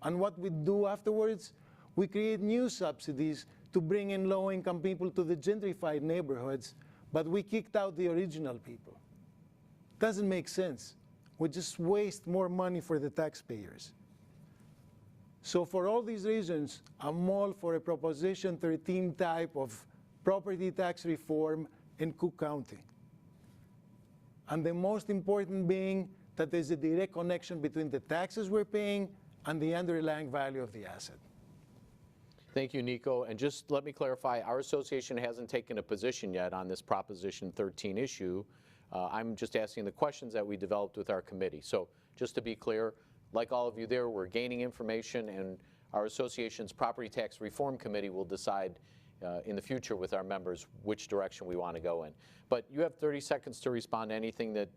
And what we do afterwards, we create new subsidies to bring in low-income people to the gentrified neighborhoods, but we kicked out the original people. Doesn't make sense. We just waste more money for the taxpayers. So for all these reasons, I'm all for a Proposition 13 type of property tax reform in Cook County. And the most important being that there's a direct connection between the taxes we're paying and the underlying value of the asset. Thank you, Nico. And just let me clarify, our association hasn't taken a position yet on this Proposition 13 issue. I'm just asking the questions that we developed with our committee. So just to be clear, like all of you there, we're gaining information, and our association's Property Tax Reform Committee will decide in the future with our members which direction we want to go in. But you have 30 seconds to respond to anything that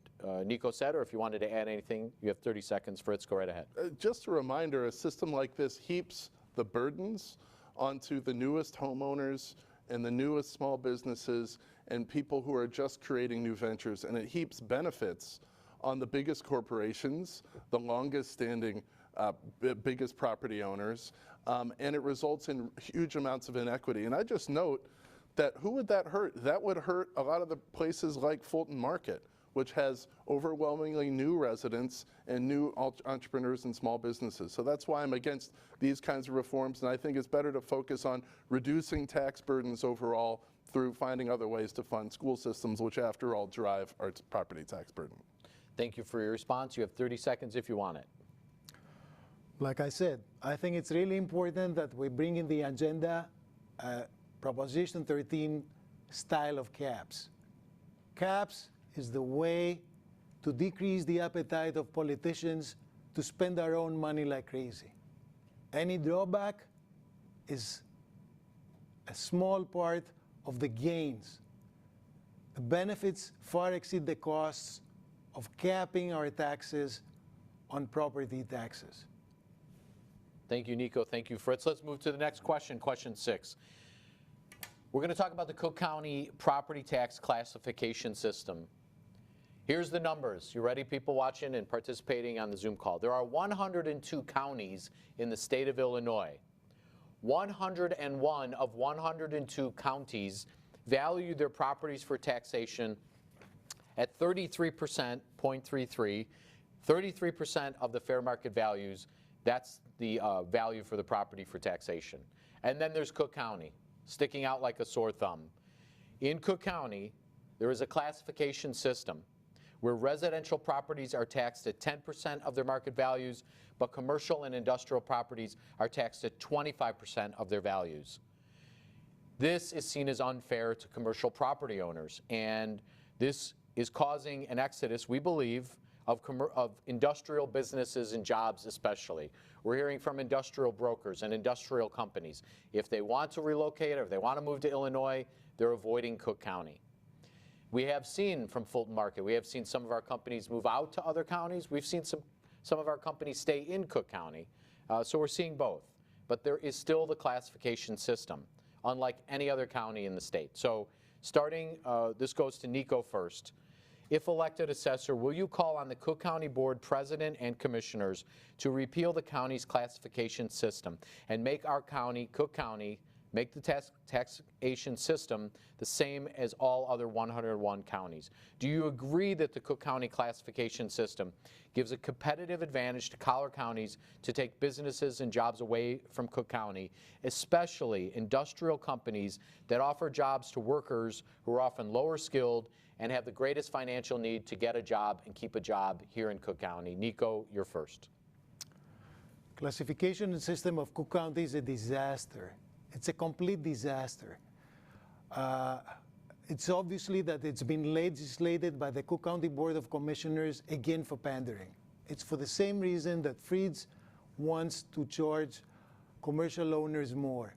Nico said, or if you wanted to add anything, you have 30 seconds. Fritz, go right ahead. Just a reminder, a system like this heaps the burdens onto the newest homeowners and the newest small businesses and people who are just creating new ventures, and it heaps benefits on the biggest corporations, the longest standing, biggest property owners, and it results in huge amounts of inequity. And I just note that who would that hurt? That would hurt a lot of the places like Fulton Market, which has overwhelmingly new residents and new entrepreneurs and small businesses. So that's why I'm against these kinds of reforms, and I think it's better to focus on reducing tax burdens overall through finding other ways to fund school systems, which after all drive our property tax burden. Thank you for your response. You have 30 seconds if you want it. Like I said, I think it's really important that we bring in the agenda Proposition 13 style of caps. Caps is the way to decrease the appetite of politicians to spend our own money like crazy. Any drawback is a small part of the gains. The benefits far exceed the costs of capping our taxes on property taxes. Thank you, Nico. Thank you, Fritz. Let's move to the next question, question 6. We're going to talk about the Cook County property tax classification system. Here's the numbers. You ready, people watching and participating on the Zoom call? There are 102 counties in the state of Illinois. 101 of 102 counties value their properties for taxation at 33%, 0.33, 33% of the fair market values. That's the value for the property for taxation. And then there's Cook County, sticking out like a sore thumb. In Cook County, there is a classification system where residential properties are taxed at 10% of their market values, but commercial and industrial properties are taxed at 25% of their values. This is seen as unfair to commercial property owners, and this is causing an exodus, we believe, of industrial businesses and jobs especially. We're hearing from industrial brokers and industrial companies. If they want to relocate or if they want to move to Illinois, they're avoiding Cook County. We have seen from Fulton Market, we have seen some of our companies move out to other counties. We've seen some of our companies stay in Cook County. So we're seeing both. But there is still the classification system, unlike any other county in the state. So starting, this goes to Nico first. If elected assessor, will you call on the Cook County Board President and Commissioners to repeal the county's classification system and make our county, Cook County, make the taxation system the same as all other 101 counties? Do you agree that the Cook County classification system gives a competitive advantage to collar counties to take businesses and jobs away from Cook County, especially industrial companies that offer jobs to workers who are often lower skilled and have the greatest financial need to get a job and keep a job here in Cook County? Nico, you're first. Classification system of Cook County is a disaster. It's a complete disaster. It's obviously that it's been legislated by the Cook County Board of Commissioners, again for pandering. It's for the same reason that Fritz wants to charge commercial owners more.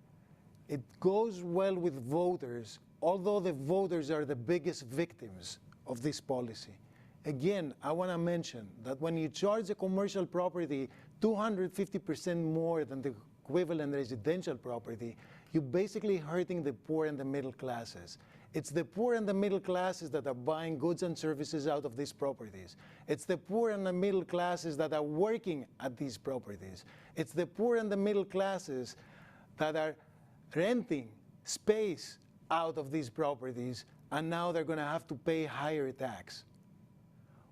It goes well with voters, although the voters are the biggest victims of this policy. Again, I want to mention that when you charge a commercial property 250% more than the equivalent residential property, you're basically hurting the poor and the middle classes. It's the poor and the middle classes that are buying goods and services out of these properties. It's the poor and the middle classes that are working at these properties. It's the poor and the middle classes that are renting space out of these properties, and now they're going to have to pay higher tax.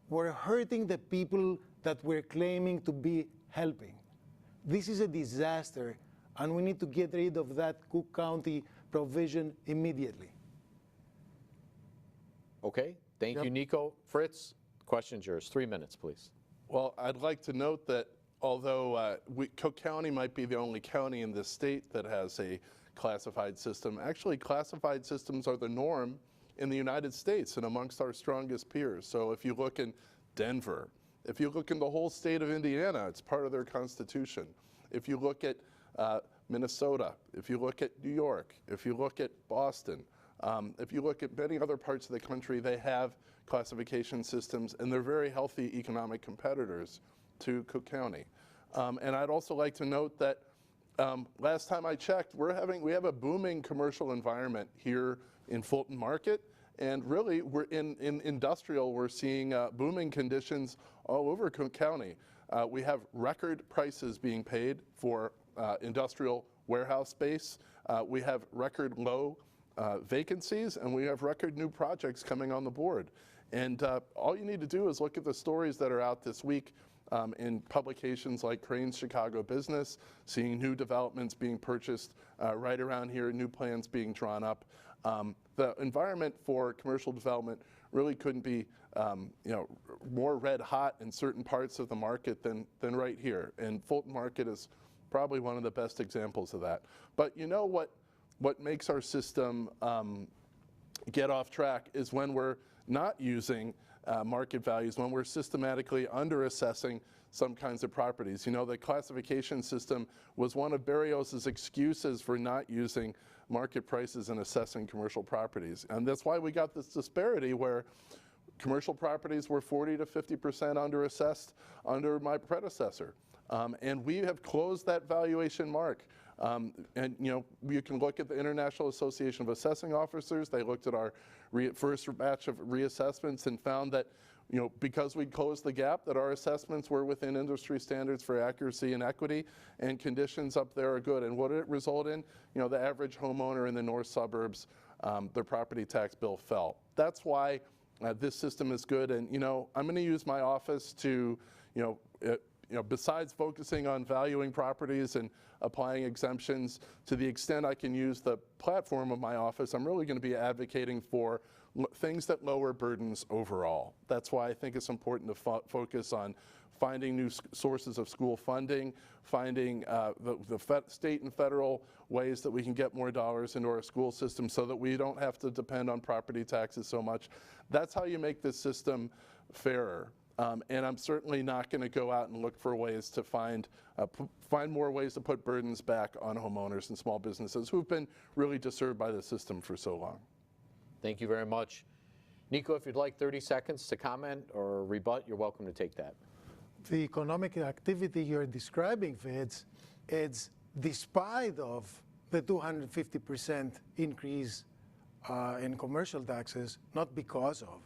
We're hurting the people that we're claiming to be helping. This is a disaster, and we need to get rid of that Cook County provision immediately. Okay, thank you, Nico. Fritz, question's yours. 3 minutes, please. Well, I'd like to note that although Cook County might be the only county in this state that has a classified system, actually classified systems are the norm in the United States and amongst our strongest peers. So if you look in Denver, if you look in the whole state of Indiana, it's part of their constitution. If you look at Minnesota, if you look at New York, if you look at Boston, if you look at many other parts of the country, they have classification systems, and they're very healthy economic competitors to Cook County. And I'd also like to note that last time I checked, we have a booming commercial environment here in Fulton Market, and really we're in industrial, we're seeing booming conditions all over Cook County. We have record prices being paid for industrial warehouse space. We have record low vacancies, and we have record new projects coming on the board. And all you need to do is look at the stories that are out this week in publications like Crain's Chicago Business, seeing new developments being purchased right around here, new plans being drawn up. The environment for commercial development really couldn't be more red hot in certain parts of the market than right here. And Fulton Market is probably one of the best examples of that. But you know what makes our system get off track is when we're not using market values, when we're systematically under-assessing some kinds of properties. You know, the classification system was one of Berrios's excuses for not using market prices and assessing commercial properties. And that's why we got this disparity where commercial properties were 40 to 50% under-assessed under my predecessor. And we have closed that valuation mark. And you can look at the International Association of Assessing Officers. They looked at our first batch of reassessments and found that because we closed the gap, that our assessments were within industry standards for accuracy and equity, and conditions up there are good. And what did it result in? The average homeowner in the north suburbs, their property tax bill fell. That's why this system is good. And I'm going to use my office to, besides focusing on valuing properties and applying exemptions, to the extent I can use the platform of my office, I'm really going to be advocating for things that lower burdens overall. That's why I think it's important to focus on finding new sources of school funding, finding the state and federal ways that we can get more dollars into our school system so that we don't have to depend on property taxes so much. That's how you make this system fairer. And I'm certainly not going to go out and look for ways to find more ways to put burdens back on homeowners and small businesses who've been really disturbed by the system for so long. Thank you very much. Nico, if you'd like 30 seconds to comment or rebut, you're welcome to take that. The economic activity you're describing, Fitz, it's despite of the 250% increase in commercial taxes, not because of.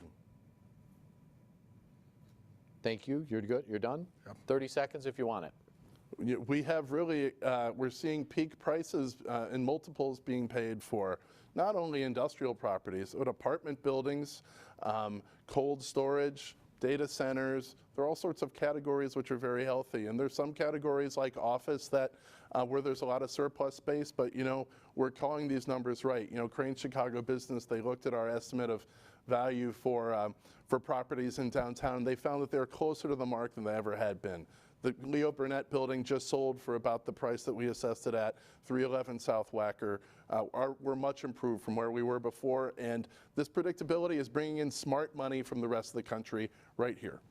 Thank you. You're good. You're done? Yep. 30 seconds if you want it. We have really, we're seeing peak prices and multiples being paid for not only industrial properties, but apartment buildings, cold storage, data centers. There are all sorts of categories which are very healthy. And there's some categories like office that where there's a lot of surplus space, but we're calling these numbers right. Crain's Chicago Business, they looked at our estimate of value for properties in downtown, and they found that they're closer to the mark than they ever had been. The Leo Burnett building just sold for about the price that we assessed it at, 311 South Wacker. We're much improved from where we were before, and this predictability is bringing in smart money from the rest of the country right here.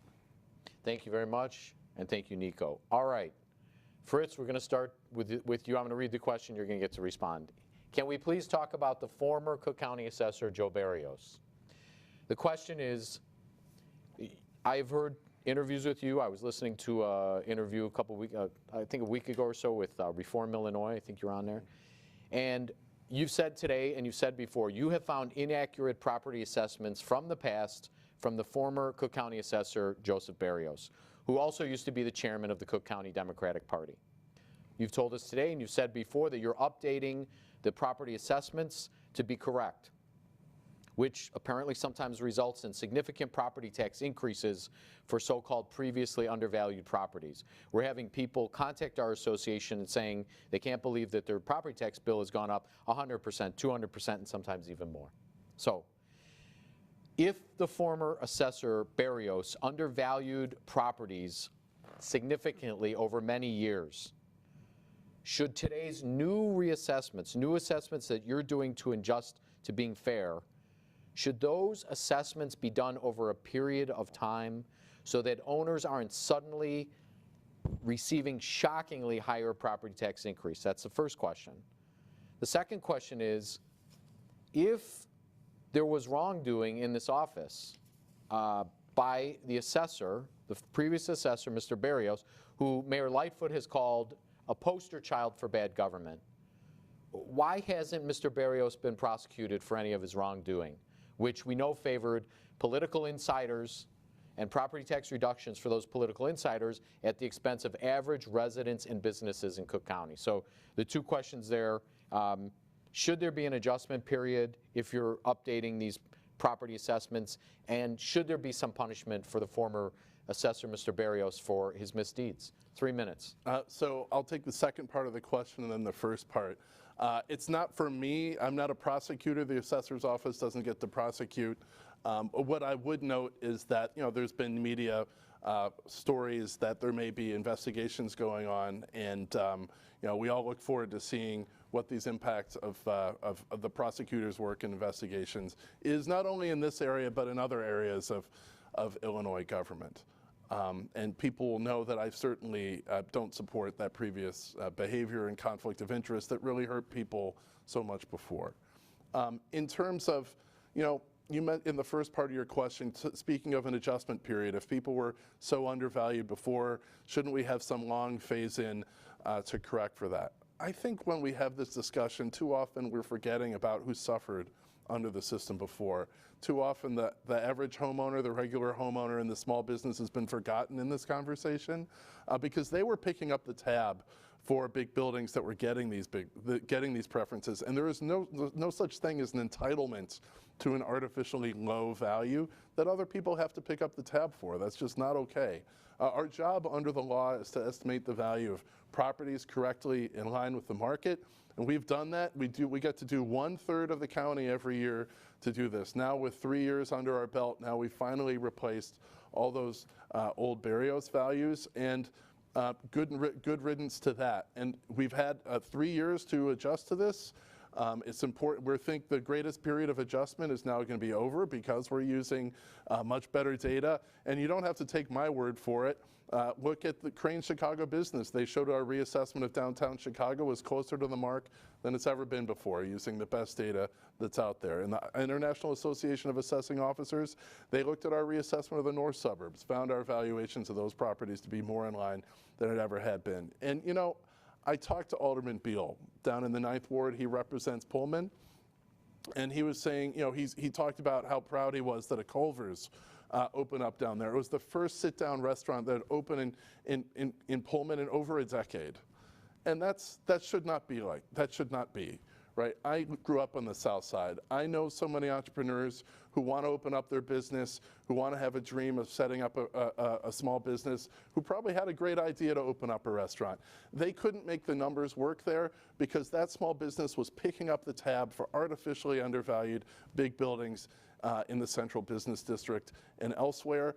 Thank you very much, and thank you, Nico. All right, Fritz, we're going to start with you. I'm going to read the question. You're going to get to respond. Can we please talk about the former Cook County Assessor, Joe Berrios? The question is, I've heard interviews with you. I was listening to an interview a week ago or so with Reform Illinois. I think you're on there. And You've said today, and you've said before, you have found inaccurate property assessments from the past from the former Cook County Assessor, Joseph Barrios, who also used to be the chairman of the Cook County Democratic Party. You've told us today, and you've said before, that you're updating the property assessments to be correct, which apparently sometimes results in significant property tax increases for so-called previously undervalued properties. We're having people contact our association and saying they can't believe that their property tax bill has gone up 100%, 200%, and sometimes even more. So, if the former assessor Barrios undervalued properties significantly over many years, should today's new assessments that you're doing to adjust to being fair, should those assessments be done over a period of time so that owners aren't suddenly receiving shockingly higher property tax increase? That's the first question. The second question is, if there was wrongdoing in this office by the assessor, the previous assessor, Mr. Barrios, who Mayor Lightfoot has called a poster child for bad government, why hasn't Mr. Barrios been prosecuted for any of his wrongdoing, which we know favored political insiders and property tax reductions for those political insiders at the expense of average residents and businesses in Cook County? So the two questions there, should there be an adjustment period if you're updating these property assessments, and should there be some punishment for the former assessor, Mr. Barrios, for his misdeeds? 3 minutes. So I'll take the second part of the question and then the first part. It's not for me. I'm not a prosecutor. The assessor's office doesn't get to prosecute. What I would note is that, there's been media stories that there may be investigations going on, and we all look forward to seeing what these impacts of the prosecutor's work and investigations is, not only in this area but in other areas of Illinois government. And people will know that I certainly don't support that previous behavior and conflict of interest that really hurt people so much before. In terms of, you meant in the first part of your question, speaking of an adjustment period, if people were so undervalued before, shouldn't we have some long phase-in to correct for that? I think when we have this discussion, too often we're forgetting about who suffered under the system before. Too often the average homeowner, the regular homeowner, and the small business has been forgotten in this conversation because they were picking up the tab for big buildings that were getting these preferences, and there is no such thing as an entitlement to an artificially low value that other people have to pick up the tab for. That's just not okay. Our job under the law is to estimate the value of properties correctly in line with the market, and we've done that. We get to do 1/3 of the county every year to do this. Now, with 3 years under our belt, now we finally replaced all those old Barrios values, and good riddance to that. And we've had 3 years to adjust to this. It's important. We think the greatest period of adjustment is now going to be over because we're using much better data. And you don't have to take my word for it. Look at the Crane Chicago Business. They showed our reassessment of downtown Chicago was closer to the mark than it's ever been before, using the best data that's out there. And the International Association of Assessing Officers, they looked at our reassessment of the north suburbs, found our valuations of those properties to be more in line than it ever had been. And I talked to Alderman Beal down in the 9th Ward. He represents Pullman. And he was saying, he talked about how proud he was that a Culver's opened up down there. It was the first sit-down restaurant that opened in Pullman in over a decade. And that should not be that should not be, right? I grew up on the South Side. I know so many entrepreneurs who want to open up their business, who want to have a dream of setting up a small business, who probably had a great idea to open up a restaurant. They couldn't make the numbers work there because that small business was picking up the tab for artificially undervalued big buildings in the Central Business District and elsewhere.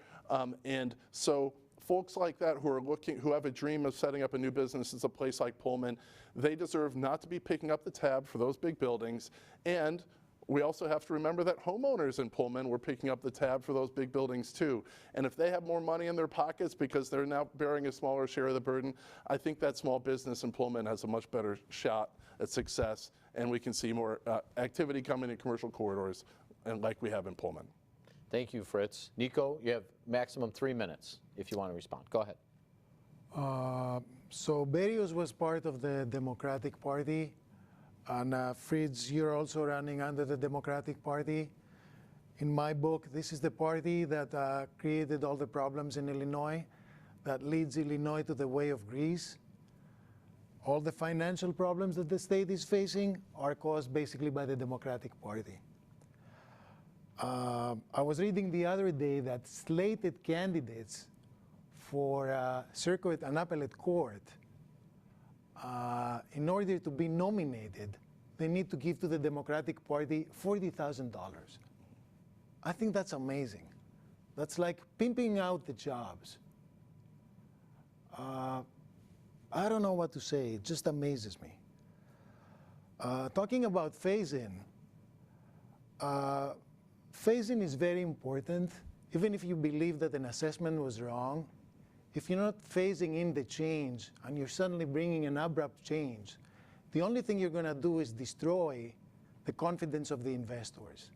And so folks like that who have a dream of setting up a new business in a place like Pullman, they deserve not to be picking up the tab for those big buildings. And we also have to remember that homeowners in Pullman were picking up the tab for those big buildings too. And if they have more money in their pockets because they're now bearing a smaller share of the burden, I think that small business in Pullman has a much better shot at success, and we can see more activity coming in commercial corridors, and like we have in Pullman. Thank you, Fritz. Nico, you have maximum 3 minutes if you want to respond. Go ahead. So Barrios was part of the Democratic Party. And Fritz, you're also running under the Democratic Party. In my book, this is the party that created all the problems in Illinois, that leads Illinois to the way of Greece. All the financial problems that the state is facing are caused basically by the Democratic Party. I was reading the other day that slated candidates for circuit and appellate court, in order to be nominated, they need to give to the Democratic Party $40,000. I think that's amazing. That's like pimping out the jobs. I don't know what to say. It just amazes me. Talking about phase-in, phase-in is very important. Even if you believe that an assessment was wrong, if you're not phasing in the change and you're suddenly bringing an abrupt change, the only thing you're going to do is destroy the confidence of the investors.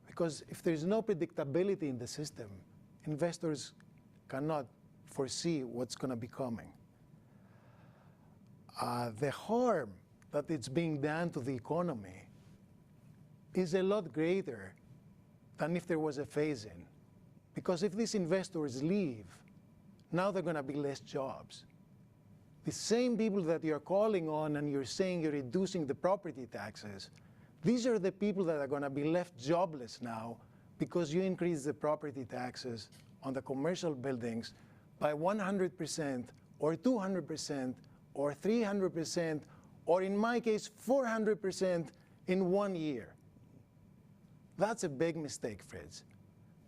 Because if there's no predictability in the system, investors cannot foresee what's going to be coming. The harm that it's being done to the economy is a lot greater than if there was a phase-in. Because if these investors leave, now there are going to be less jobs. The same people that you're calling on and you're saying you're reducing the property taxes, these are the people that are going to be left jobless now because you increase the property taxes on the commercial buildings by 100% or 200% or 300% or in my case 400% in 1 year. That's a big mistake, Fritz.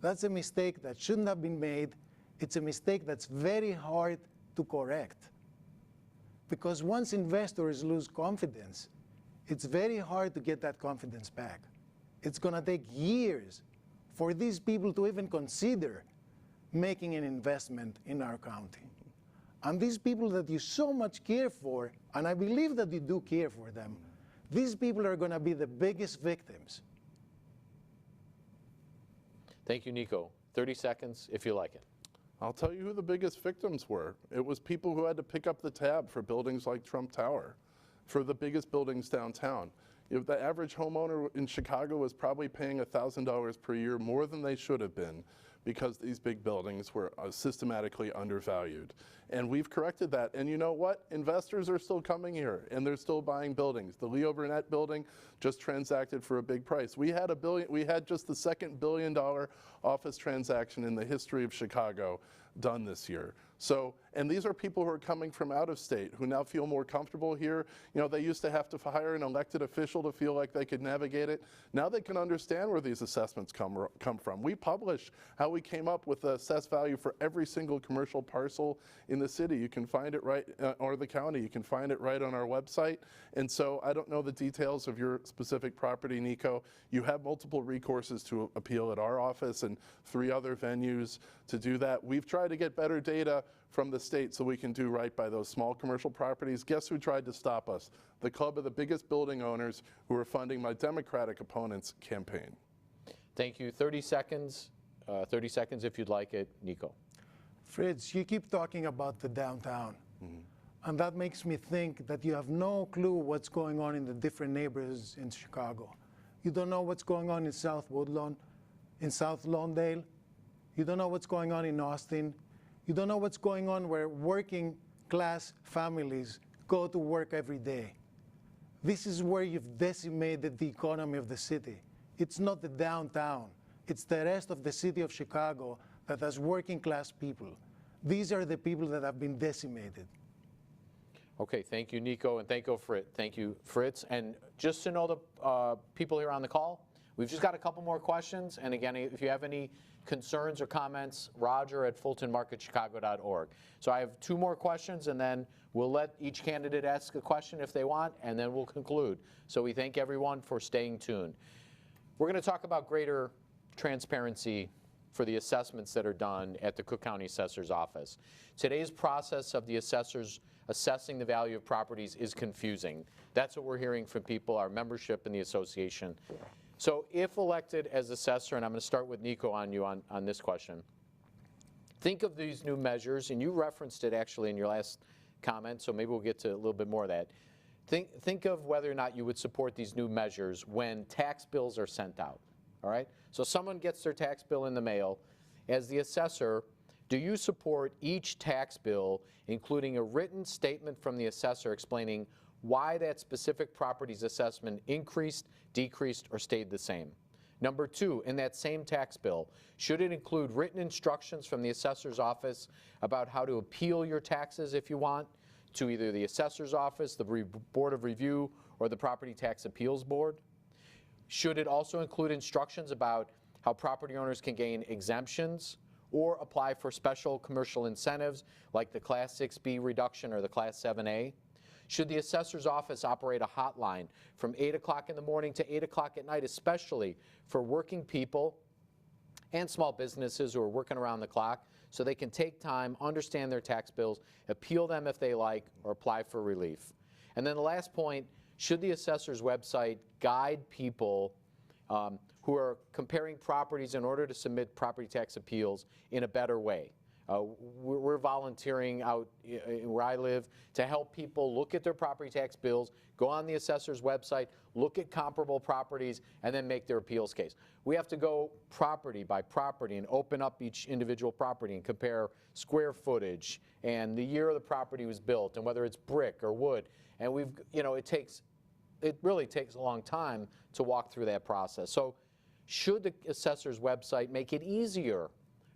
That's a mistake that shouldn't have been made. It's a mistake that's very hard to correct. Because once investors lose confidence, it's very hard to get that confidence back. It's going to take years for these people to even consider making an investment in our county. And these people that you so much care for, and I believe that you do care for them, these people are going to be the biggest victims. Thank you, Nico. 30 seconds, if you like it. I'll tell you who the biggest victims were. It was people who had to pick up the tab for buildings like Trump Tower, for the biggest buildings downtown. If the average homeowner in Chicago was probably paying $1,000 per year more than they should have been because these big buildings were systematically undervalued. And we've corrected that. And you know what? Investors are still coming here and they're still buying buildings. The Leo Burnett building just transacted for a big price. We had just the second $1 billion office transaction in the history of Chicago done this year. So, and these are people who are coming from out of state who now feel more comfortable here. You know, they used to have to hire an elected official to feel like they could navigate it. Now they can understand where these assessments come from. We publish how we came up with the assessed value for every single commercial parcel in the city. You can find it right, or the county, you can find it right on our website. And so I don't know the details of your specific property, Nico. You have multiple recourses to appeal at our office and 3 other venues to do that. We've tried to get better data from the state so we can do right by those small commercial properties. Guess who tried to stop us? The club of the biggest building owners who are funding my Democratic opponent's campaign. Thank you. 30 seconds. 30 seconds if you'd like it, Nico. Fritz, you keep talking about the downtown. And that makes me think that you have no clue what's going on in the different neighborhoods in Chicago. You don't know what's going on in South Woodlawn, in South Lawndale. You don't know what's going on in Austin. You don't know what's going on where working class families go to work every day. This is where you've decimated the economy of the city. It's not the downtown. It's the rest of the city of Chicago that has working class people. These are the people that have been decimated. Okay, thank you, Nico, and thank you, Fritz. And just to know the people here on the call, we've just got a couple more questions. And again, if you have any concerns or comments, Roger at fultonmarketchicago.org. So I have 2 more questions, and then we'll let each candidate ask a question if they want, and then we'll conclude. So we thank everyone for staying tuned. We're going to talk about greater transparency for the assessments that are done at the Cook County Assessor's Office. Today's process of the assessors assessing the value of properties is confusing. That's what we're hearing from people, our membership in the association. So if elected as assessor, and I'm going to start with Nico on you on this question, think of these new measures, and you referenced it actually in your last comment, so maybe we'll get to a little bit more of that. Think of whether or not you would support these new measures when tax bills are sent out, all right? So someone gets their tax bill in the mail. As the assessor, do you support each tax bill, including a written statement from the assessor explaining why that specific property's assessment increased, decreased, or stayed the same? Number two, in that same tax bill, should it include written instructions from the assessor's office about how to appeal your taxes if you want to either the assessor's office, the Board of Review, or the Property Tax Appeals Board? Should it also include instructions about how property owners can gain exemptions or apply for special commercial incentives like the Class 6B reduction or the Class 7A? Should the assessor's office operate a hotline from 8 o'clock in the morning to 8 o'clock at night, especially for working people and small businesses who are working around the clock, so they can take time, understand their tax bills, appeal them if they like, or apply for relief? And then the last point, should the assessor's website guide people who are comparing properties in order to submit property tax appeals in a better way? We're volunteering out where I live to help people look at their property tax bills, go on the assessor's website, look at comparable properties, and then make their appeals case. We have to go property by property and open up each individual property and compare square footage and the year the property was built and whether it's brick or wood. And it really takes a long time to walk through that process. So should the assessor's website make it easier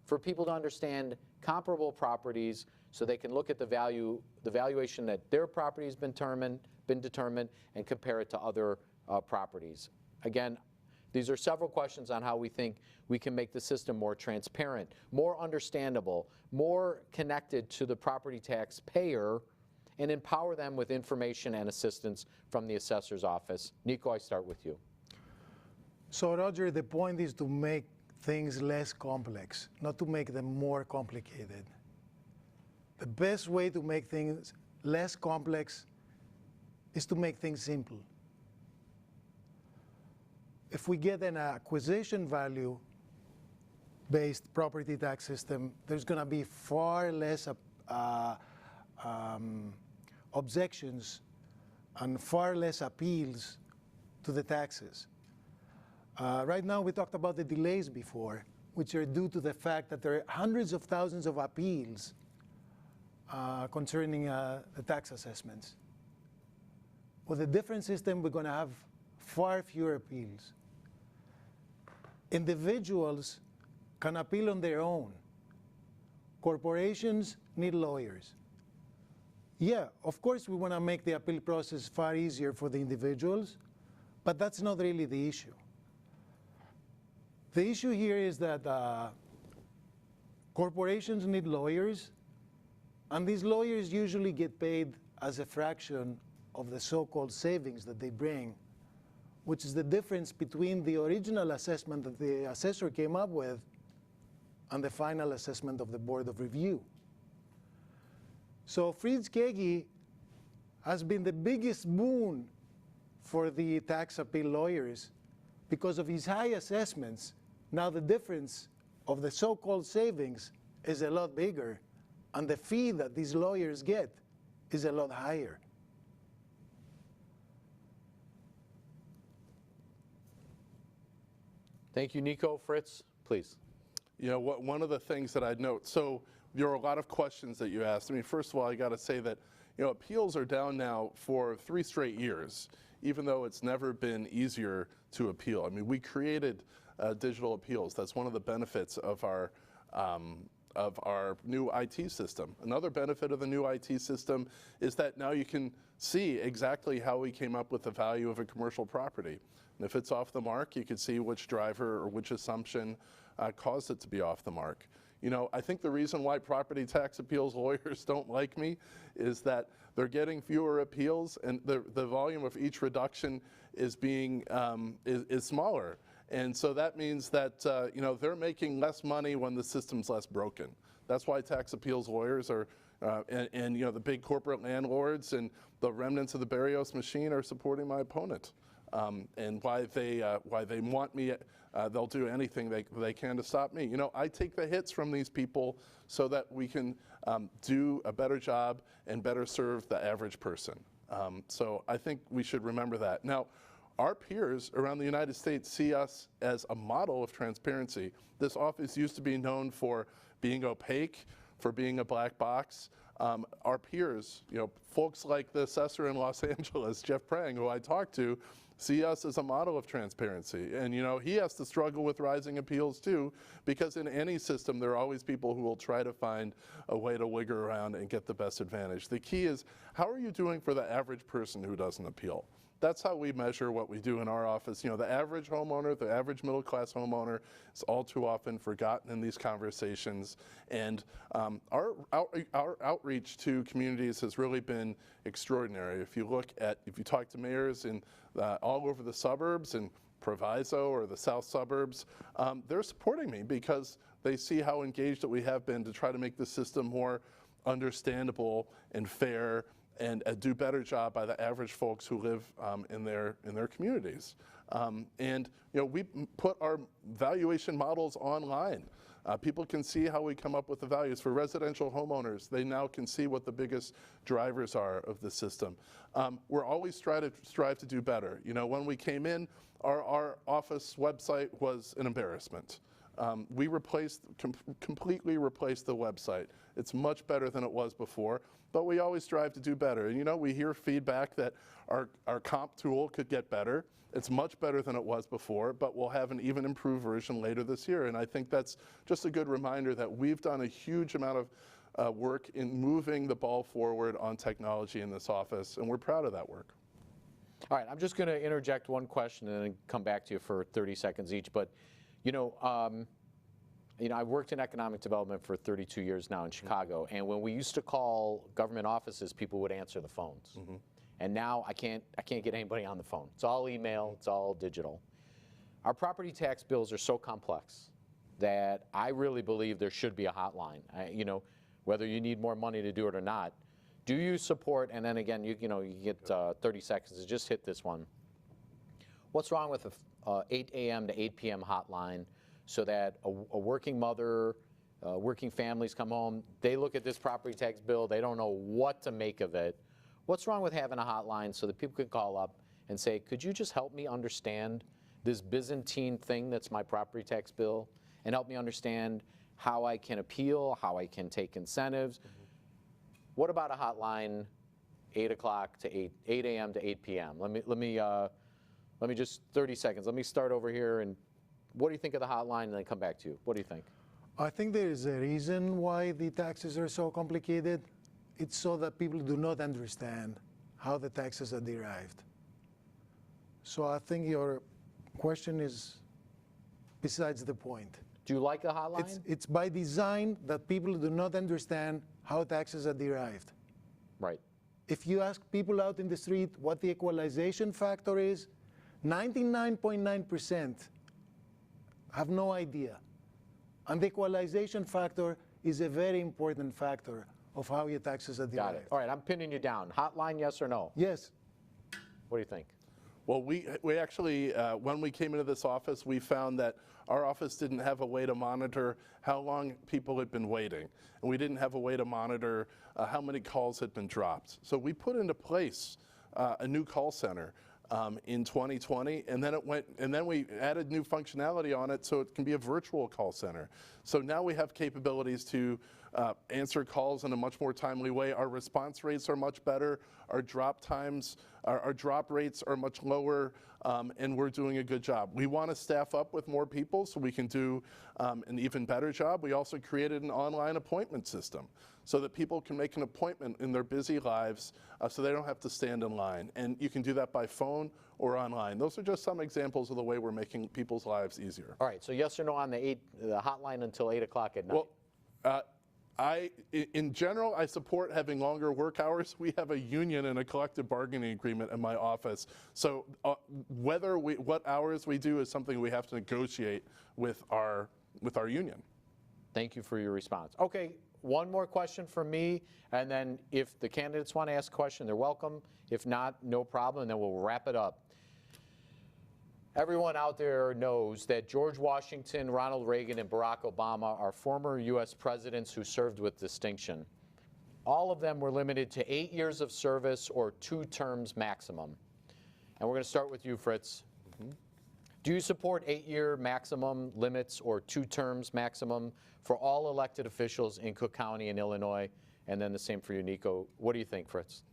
for people to understand comparable properties so they can look at the valuation that their property has been determined and compare it to other properties? Again, these are several questions on how we think we can make the system more transparent, more understandable, more connected to the property tax payer, and empower them with information and assistance from the assessor's office. Nico, I start with you. So Roger, the point is to make things less complex, not to make them more complicated. The best way to make things less complex is to make things simple. If we get an acquisition value based property tax system, there's going to be far less objections and far less appeals to the taxes. Right now, we talked about the delays before, which are due to the fact that there are hundreds of thousands of appeals concerning the tax assessments. With a different system, we're going to have far fewer appeals. Individuals can appeal on their own. Corporations need lawyers. Yeah, of course, we want to make the appeal process far easier for the individuals, but that's not really the issue. The issue here is that corporations need lawyers, and these lawyers usually get paid as a fraction of the so-called savings that they bring, which is the difference between the original assessment that the assessor came up with and the final assessment of the Board of Review. So Fritz Kegi has been the biggest boon for the tax appeal lawyers because of his high assessments. Now the difference of the so-called savings is a lot bigger, and the fee that these lawyers get is a lot higher. Thank you, Nico. Fritz, please. You know, one of the things that I'd note, so there are a lot of questions that you asked. I mean, first of all, I got to say that, you know, appeals are down now for 3 straight years, even though it's never been easier to appeal. I mean, we created digital appeals. That's one of the benefits of our new IT system. Another benefit of the new IT system is that now you can see exactly how we came up with the value of a commercial property. And if it's off the mark, you can see which driver or which assumption caused it to be off the mark. You know, I think the reason why property tax appeals lawyers don't like me is that they're getting fewer appeals, and the volume of each reduction is being is smaller. And so that means that you know, they're making less money when the system's less broken. That's why tax appeals lawyers are, and you know, the big corporate landlords and the remnants of the Barrios machine are supporting my opponent, and why they want me. They'll do anything they can to stop me. You know, I take the hits from these people so that we can do a better job and better serve the average person. So I think we should remember that. Now, our peers around the United States see us as a model of transparency. This office used to be known for being opaque, for being a black box. Our peers, folks like the assessor in Los Angeles, Jeff Prang, who I talked to, see us as a model of transparency. And he has to struggle with rising appeals too, because in any system there are always people who will try to find a way to wiggle around and get the best advantage. The key is, how are you doing for the average person who doesn't appeal? That's how we measure what we do in our office. The average homeowner, the average middle class homeowner is all too often forgotten in these conversations. And our outreach to communities has really been extraordinary. If you talk to mayors in all over the suburbs in Proviso or the south suburbs, they're supporting me because they see how engaged that we have been to try to make the system more understandable and fair and do a better job by the average folks who live in their communities. We put our valuation models online. People can see how we come up with the values. For residential homeowners, they now can see what the biggest drivers are of the system. We're always strive to do better. When we came in, our office website was an embarrassment. We completely replaced the website. It's much better than it was before, but we always strive to do better. And we hear feedback that our comp tool could get better. It's much better than it was before, but we'll have an even improved version later this year. And I think that's just a good reminder that we've done a huge amount of work in moving the ball forward on technology in this office, and we're proud of that work. All right, I'm just going to interject one question and then come back to you for 30 seconds each. But I've worked in economic development for 32 years now in Chicago, and when we used to call government offices, people would answer the phones. Mm-hmm. And now I can't get anybody on the phone. It's all email, it's all digital. Our property tax bills are so complex that I really believe there should be a hotline. Whether you need more money to do it or not. Do you support, and then again, you get 30 seconds to just hit this one. What's wrong with a 8 a.m. to 8 p.m. hotline so that a working mother, working families come home, they look at this property tax bill, they don't know what to make of it. What's wrong with having a hotline so that people can call up and say, could you just help me understand this Byzantine thing that's my property tax bill, and help me understand how I can appeal, how I can take incentives? Mm-hmm. What about a hotline, 8 o'clock to 8 a.m. to 8 p.m.? Let me just 30 seconds. Let me start over here. And what do you think of the hotline? And then come back to you. What do you think? I think there is a reason why the taxes are so complicated. It's so that people do not understand how the taxes are derived. So I think your question is besides the point. Do you like a hotline? It's by design that people do not understand how taxes are derived. Right. If you ask people out in the street what the equalization factor is, 99.9% have no idea. And the equalization factor is a very important factor of how your taxes are derived. Got it. All right, I'm pinning you down. Hotline, yes or no? Yes. What do you think? Well, we actually, when we came into this office, we found that our office didn't have a way to monitor how long people had been waiting. And we didn't have a way to monitor how many calls had been dropped. So we put into place a new call center in 2020, and then we added new functionality on it so it can be a virtual call center. So now we have capabilities to answer calls in a much more timely way. Our response rates are much better. Our drop times, our drop rates are much lower, and we're doing a good job. We want to staff up with more people so we can do an even better job. We also created an online appointment system so that people can make an appointment in their busy lives so they don't have to stand in line. And you can do that by phone or online. Those are just some examples of the way we're making people's lives easier. All right, so yes or no on the hotline until 8 o'clock at night? Well, in general, I support having longer work hours. We have a union and a collective bargaining agreement in my office. So what hours we do is something we have to negotiate with our union. Thank you for your response. Okay, one more question from me, and then if the candidates want to ask a question, they're welcome. If not, no problem, and then we'll wrap it up. Everyone out there knows that George Washington, Ronald Reagan, and Barack Obama are former U.S. presidents who served with distinction. All of them were limited to 8 years of service or 2 terms maximum. And we're going to start with you, Fritz. Do you support 8-year maximum limits or 2 terms maximum for all elected officials in Cook County and Illinois? And then the same for you, Nico. What do you think, Fritz?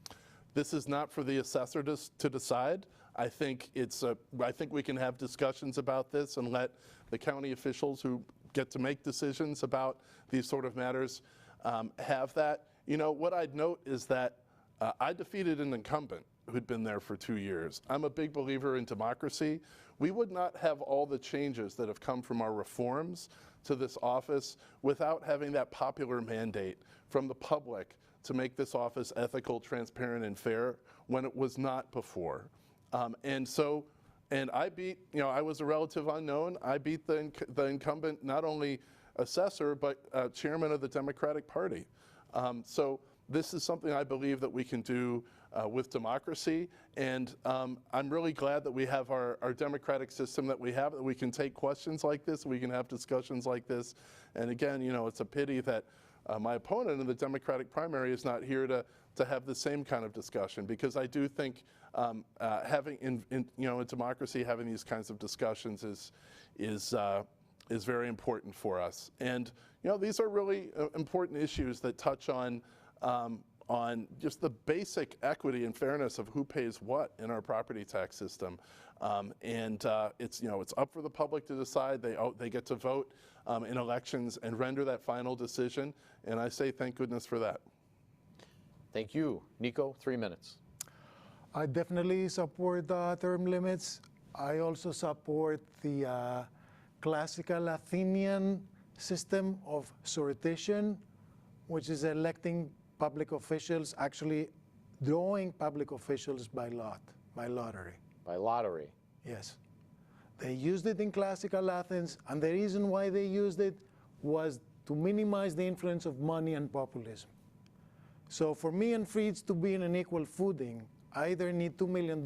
This is not for the assessor to decide. I think I think we can have discussions about this and let the county officials who get to make decisions about these sort of matters have that. You know, what I'd note is that I defeated an incumbent who'd been there for 2 years. I'm a big believer in democracy. We would not have all the changes that have come from our reforms to this office without having that popular mandate from the public to make this office ethical, transparent, and fair when it was not before. And I beat, you know, I was a relative unknown. I beat the incumbent, not only assessor, but chairman of the Democratic Party. So this is something I believe that we can do with democracy. And I'm really glad that we have our democratic system that we have, that we can take questions like this, we can have discussions like this. And again, you know, it's a pity that my opponent in the Democratic primary is not here to have the same kind of discussion, because I do think having in democracy, having these kinds of discussions is very important for us. And you know, these are really important issues that touch on just the basic equity and fairness of who pays what in our property tax system. It's, you know, it's up for the public to decide. They get to vote in elections and render that final decision. And I say thank goodness for that. Thank you. Nico, 3 minutes. I definitely support term limits. I also support the classical Athenian system of sortition, which is electing public officials, actually drawing public officials by lottery. By lottery. Yes. They used it in classical Athens, and the reason why they used it was to minimize the influence of money and populism. So for me and Fritz to be in an equal footing, I either need $2 million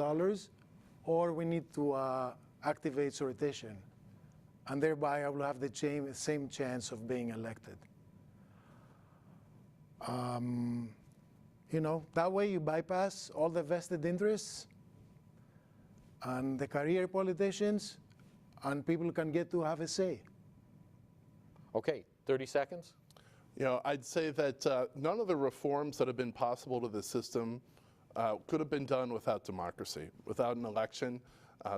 or we need to activate sortition. And thereby I will have the same chance of being elected. You know, that way you bypass all the vested interests and the career politicians, and people can get to have a say. Okay, 30 seconds. You know, I'd say that none of the reforms that have been possible to the system could have been done without democracy, without an election.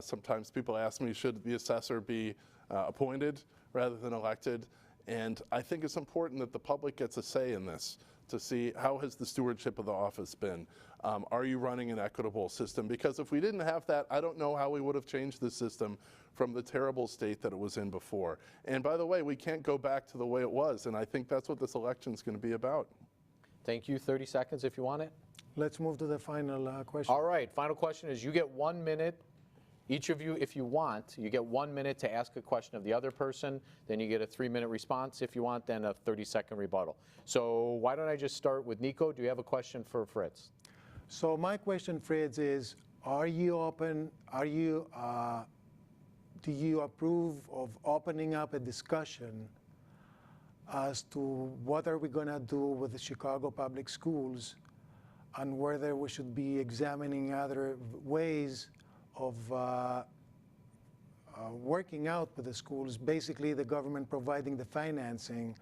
Sometimes people ask me, should the assessor be appointed rather than elected? And I think it's important that the public gets a say in this, to see how has the stewardship of the office been. Are you running an equitable system? Because if we didn't have that, I don't know how we would have changed the system from the terrible state that it was in before. And by the way, we can't go back to the way it was, and I think that's what this election is going to be about. Thank you. 30 seconds if you want it. Let's move to the final question. All right, final question is you get 1 minute. Each of you, if you want, you get 1 minute to ask a question of the other person, then you get a 3-minute response if you want, then a 30-second rebuttal. So why don't I just start with Nico? Do you have a question for Fritz? So my question, Fritz, is, are you open, do you approve of opening up a discussion as to what are we going to do with the Chicago public schools and whether we should be examining other ways of working out with the schools, basically the government providing the financing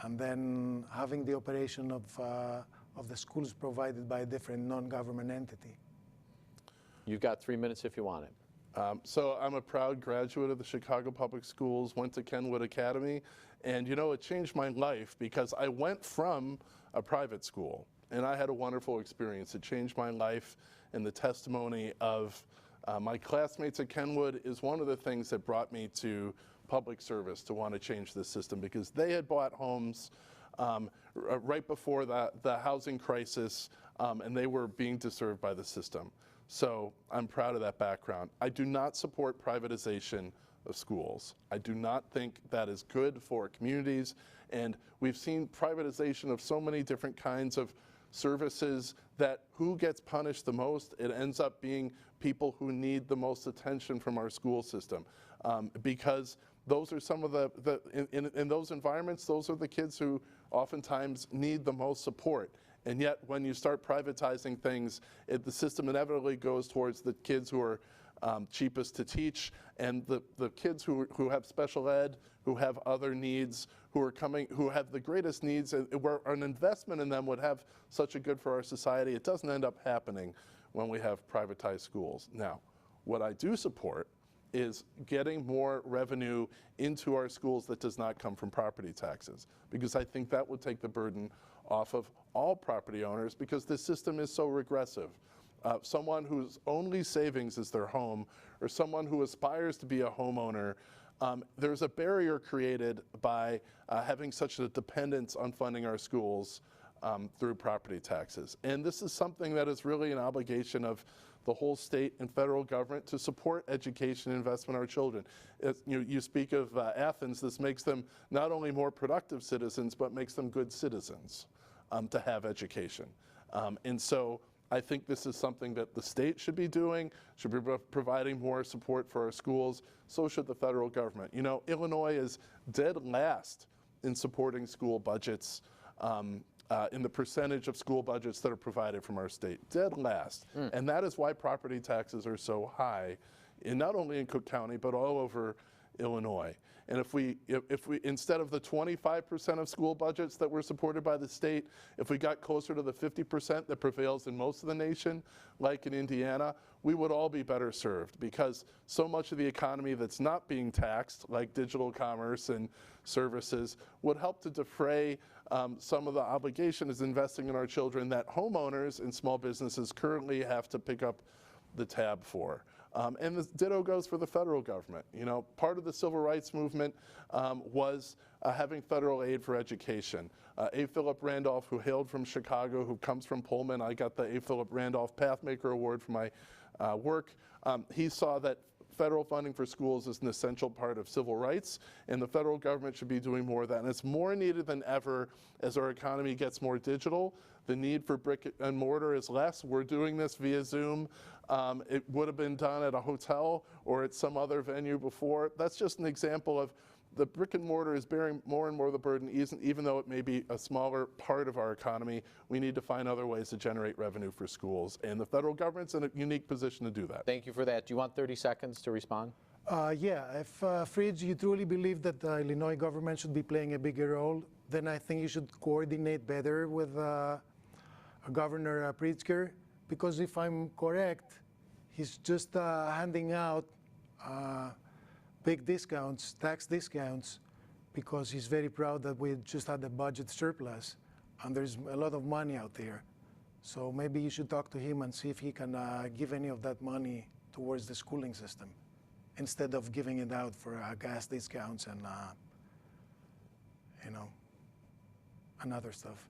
and then having the operation of the schools provided by a different non-government entity? You've got 3 minutes if you want it. So I'm a proud graduate of the Chicago Public Schools, went to Kenwood Academy, and you know, it changed my life because I went from a private school and I had a wonderful experience. It changed my life, and the testimony of my classmates at Kenwood is one of the things that brought me to public service, to want to change the system, because they had bought homes right before the housing crisis, and they were being deserved by the system. So I'm proud of that background. I do not support privatization of schools. I do not think that is good for communities, and we've seen privatization of so many different kinds of services that who gets punished the most? It ends up being people who need the most attention from our school system, because those are some of in those environments, those are the kids who oftentimes need the most support. And yet, when you start privatizing things, the system inevitably goes towards the kids who are cheapest to teach, and the kids who have special ed, who have other needs, who have the greatest needs, and where an investment in them would have such a good for our society. It doesn't end up happening when we have privatized schools. Now, what I do support is getting more revenue into our schools that does not come from property taxes, because I think that would take the burden off of all property owners, because this system is so regressive. Someone whose only savings is their home, or someone who aspires to be a homeowner, there's a barrier created by having such a dependence on funding our schools through property taxes. And this is something that is really an obligation of the whole state and federal government to support education and investment in our children. You speak of Athens, this makes them not only more productive citizens, but makes them good citizens to have education. And so I think this is something that the state should be doing, should be providing more support for our schools. So should the federal government. You know, Illinois is dead last in supporting school budgets, in the percentage of school budgets that are provided from our state, dead last. And that is why property taxes are so high, not only in Cook County, but all over Illinois. And if we instead of the 25% of school budgets that were supported by the state, if we got closer to the 50% that prevails in most of the nation, like in Indiana, we would all be better served, because so much of the economy that's not being taxed, like digital commerce and services, would help to defray some of the obligations investing in our children that homeowners and small businesses currently have to pick up the tab for. And the ditto goes for the federal government. You know, part of the civil rights movement was having federal aid for education. A. Philip Randolph, who hailed from Chicago, who comes from Pullman, I got the A. Philip Randolph Pathmaker Award for my work. He saw that federal funding for schools is an essential part of civil rights, and the federal government should be doing more of that. And it's more needed than ever as our economy gets more digital. The need for brick and mortar is less. We're doing this via Zoom. It would have been done at a hotel or at some other venue before. That's just an example of the brick and mortar is bearing more and more of the burden, even though it may be a smaller part of our economy. We need to find other ways to generate revenue for schools, and the federal government's in a unique position to do that. Thank you for that. Do you want 30 seconds to respond? Yeah, if Fritz, you truly believe that the Illinois government should be playing a bigger role, then I think you should coordinate better with Governor Pritzker, because if I'm correct, he's just handing out big discounts, tax discounts, because he's very proud that we just had a budget surplus and there's a lot of money out there. So maybe you should talk to him and see if he can give any of that money towards the schooling system, instead of giving it out for gas discounts and, and other stuff.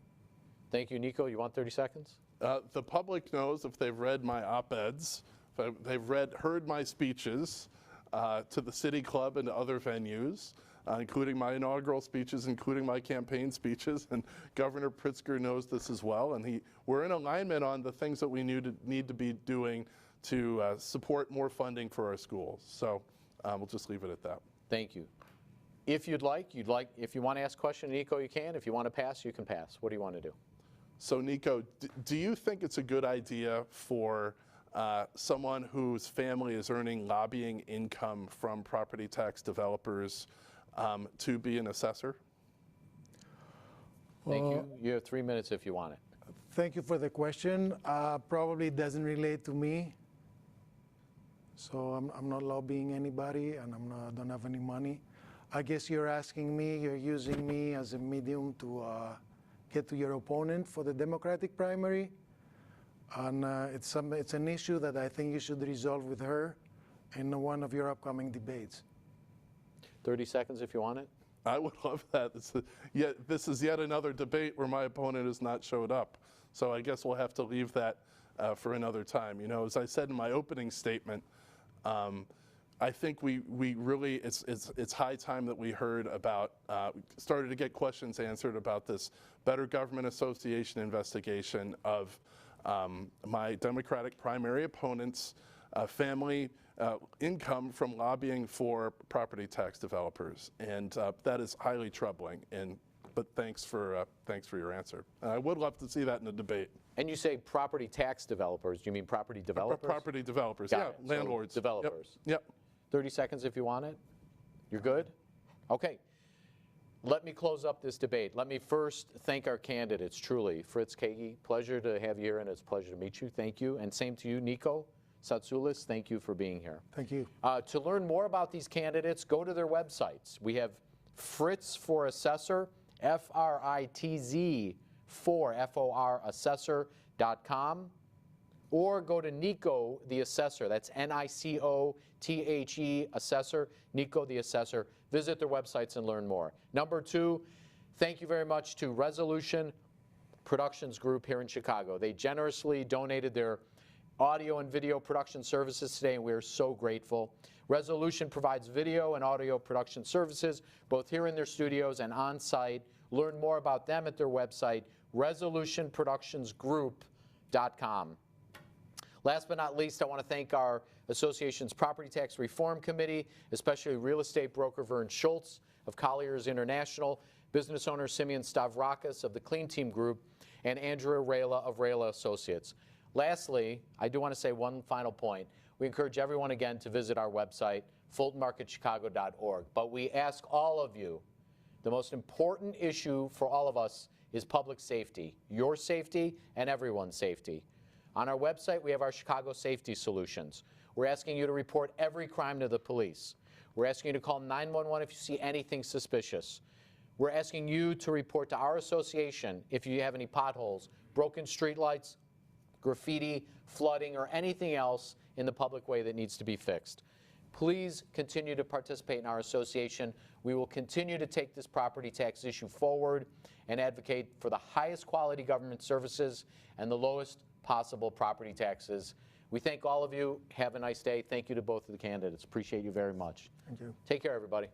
Thank you, Nico. You want 30 seconds? The public knows, if they've read my op-eds, if they've heard my speeches to the City Club and to other venues, including my inaugural speeches, including my campaign speeches, and Governor Pritzker knows this as well, and we're in alignment on the things that we need to be doing to support more funding for our schools. So we'll just leave it at that. Thank you. If if you want to ask a question, Nico, you can. If you want to pass, you can pass. What do you want to do? So Nico, do you think it's a good idea for someone whose family is earning lobbying income from property tax developers to be an assessor? Thank you. You have 3 minutes if you want it. Thank you for the question. Probably doesn't relate to me. So I'm not lobbying anybody, and I don't have any money. I guess you're using me as a medium to get to your opponent for the Democratic primary. And it's an issue that I think you should resolve with her in one of your upcoming debates. 30 seconds if you want it. I would love that. This is yet another debate where my opponent has not showed up. So I guess we'll have to leave that for another time. You know, as I said in my opening statement, I think we really, it's high time that we heard about, started to get questions answered about this Better Government Association investigation of my Democratic primary opponent's family income from lobbying for property tax developers. And that is highly troubling. And but thanks for your answer. I would love to see that in a debate. And you say property tax developers. Do you mean property developers? Property developers, Got yeah, it. So landlords. developers. Yep. 30 seconds if you want it. You're good? Okay. Let me close up this debate. Let me first thank our candidates, truly. Fritz Kagi, pleasure to have you here, and it's a pleasure to meet you. Thank you. And same to you, Nico Satsoulis. Thank you for being here. Thank you. To learn more about these candidates, go to their websites. We have Fritz for Assessor, Fritz for FOR Assessor.com, or go to Nico the Assessor. That's NICOTHE Assessor, Nico the Assessor. Visit their websites and learn more. Number 2, thank you very much to Resolution Productions Group here in Chicago. They generously donated their audio and video production services today, and we are so grateful. Resolution provides video and audio production services, both here in their studios and on site. Learn more about them at their website, resolutionproductionsgroup.com. Last but not least, I want to thank our association's Property Tax Reform Committee, especially real estate broker Vern Schultz of Colliers International, business owner Simeon Stavrakis of the Clean Team Group, and Andrea Rayla of Rayla Associates. Lastly, I do want to say one final point. We encourage everyone again to visit our website, fultonmarketchicago.org. But we ask all of you, the most important issue for all of us is public safety, your safety and everyone's safety. On our website, we have our Chicago Safety Solutions. We're asking you to report every crime to the police. We're asking you to call 911 if you see anything suspicious. We're asking you to report to our association if you have any potholes, broken streetlights, graffiti, flooding, or anything else in the public way that needs to be fixed. Please continue to participate in our association. We will continue to take this property tax issue forward and advocate for the highest quality government services and the lowest possible property taxes. We thank all of you. Have a nice day. Thank you to both of the candidates. Appreciate you very much. Thank you. Take care, everybody.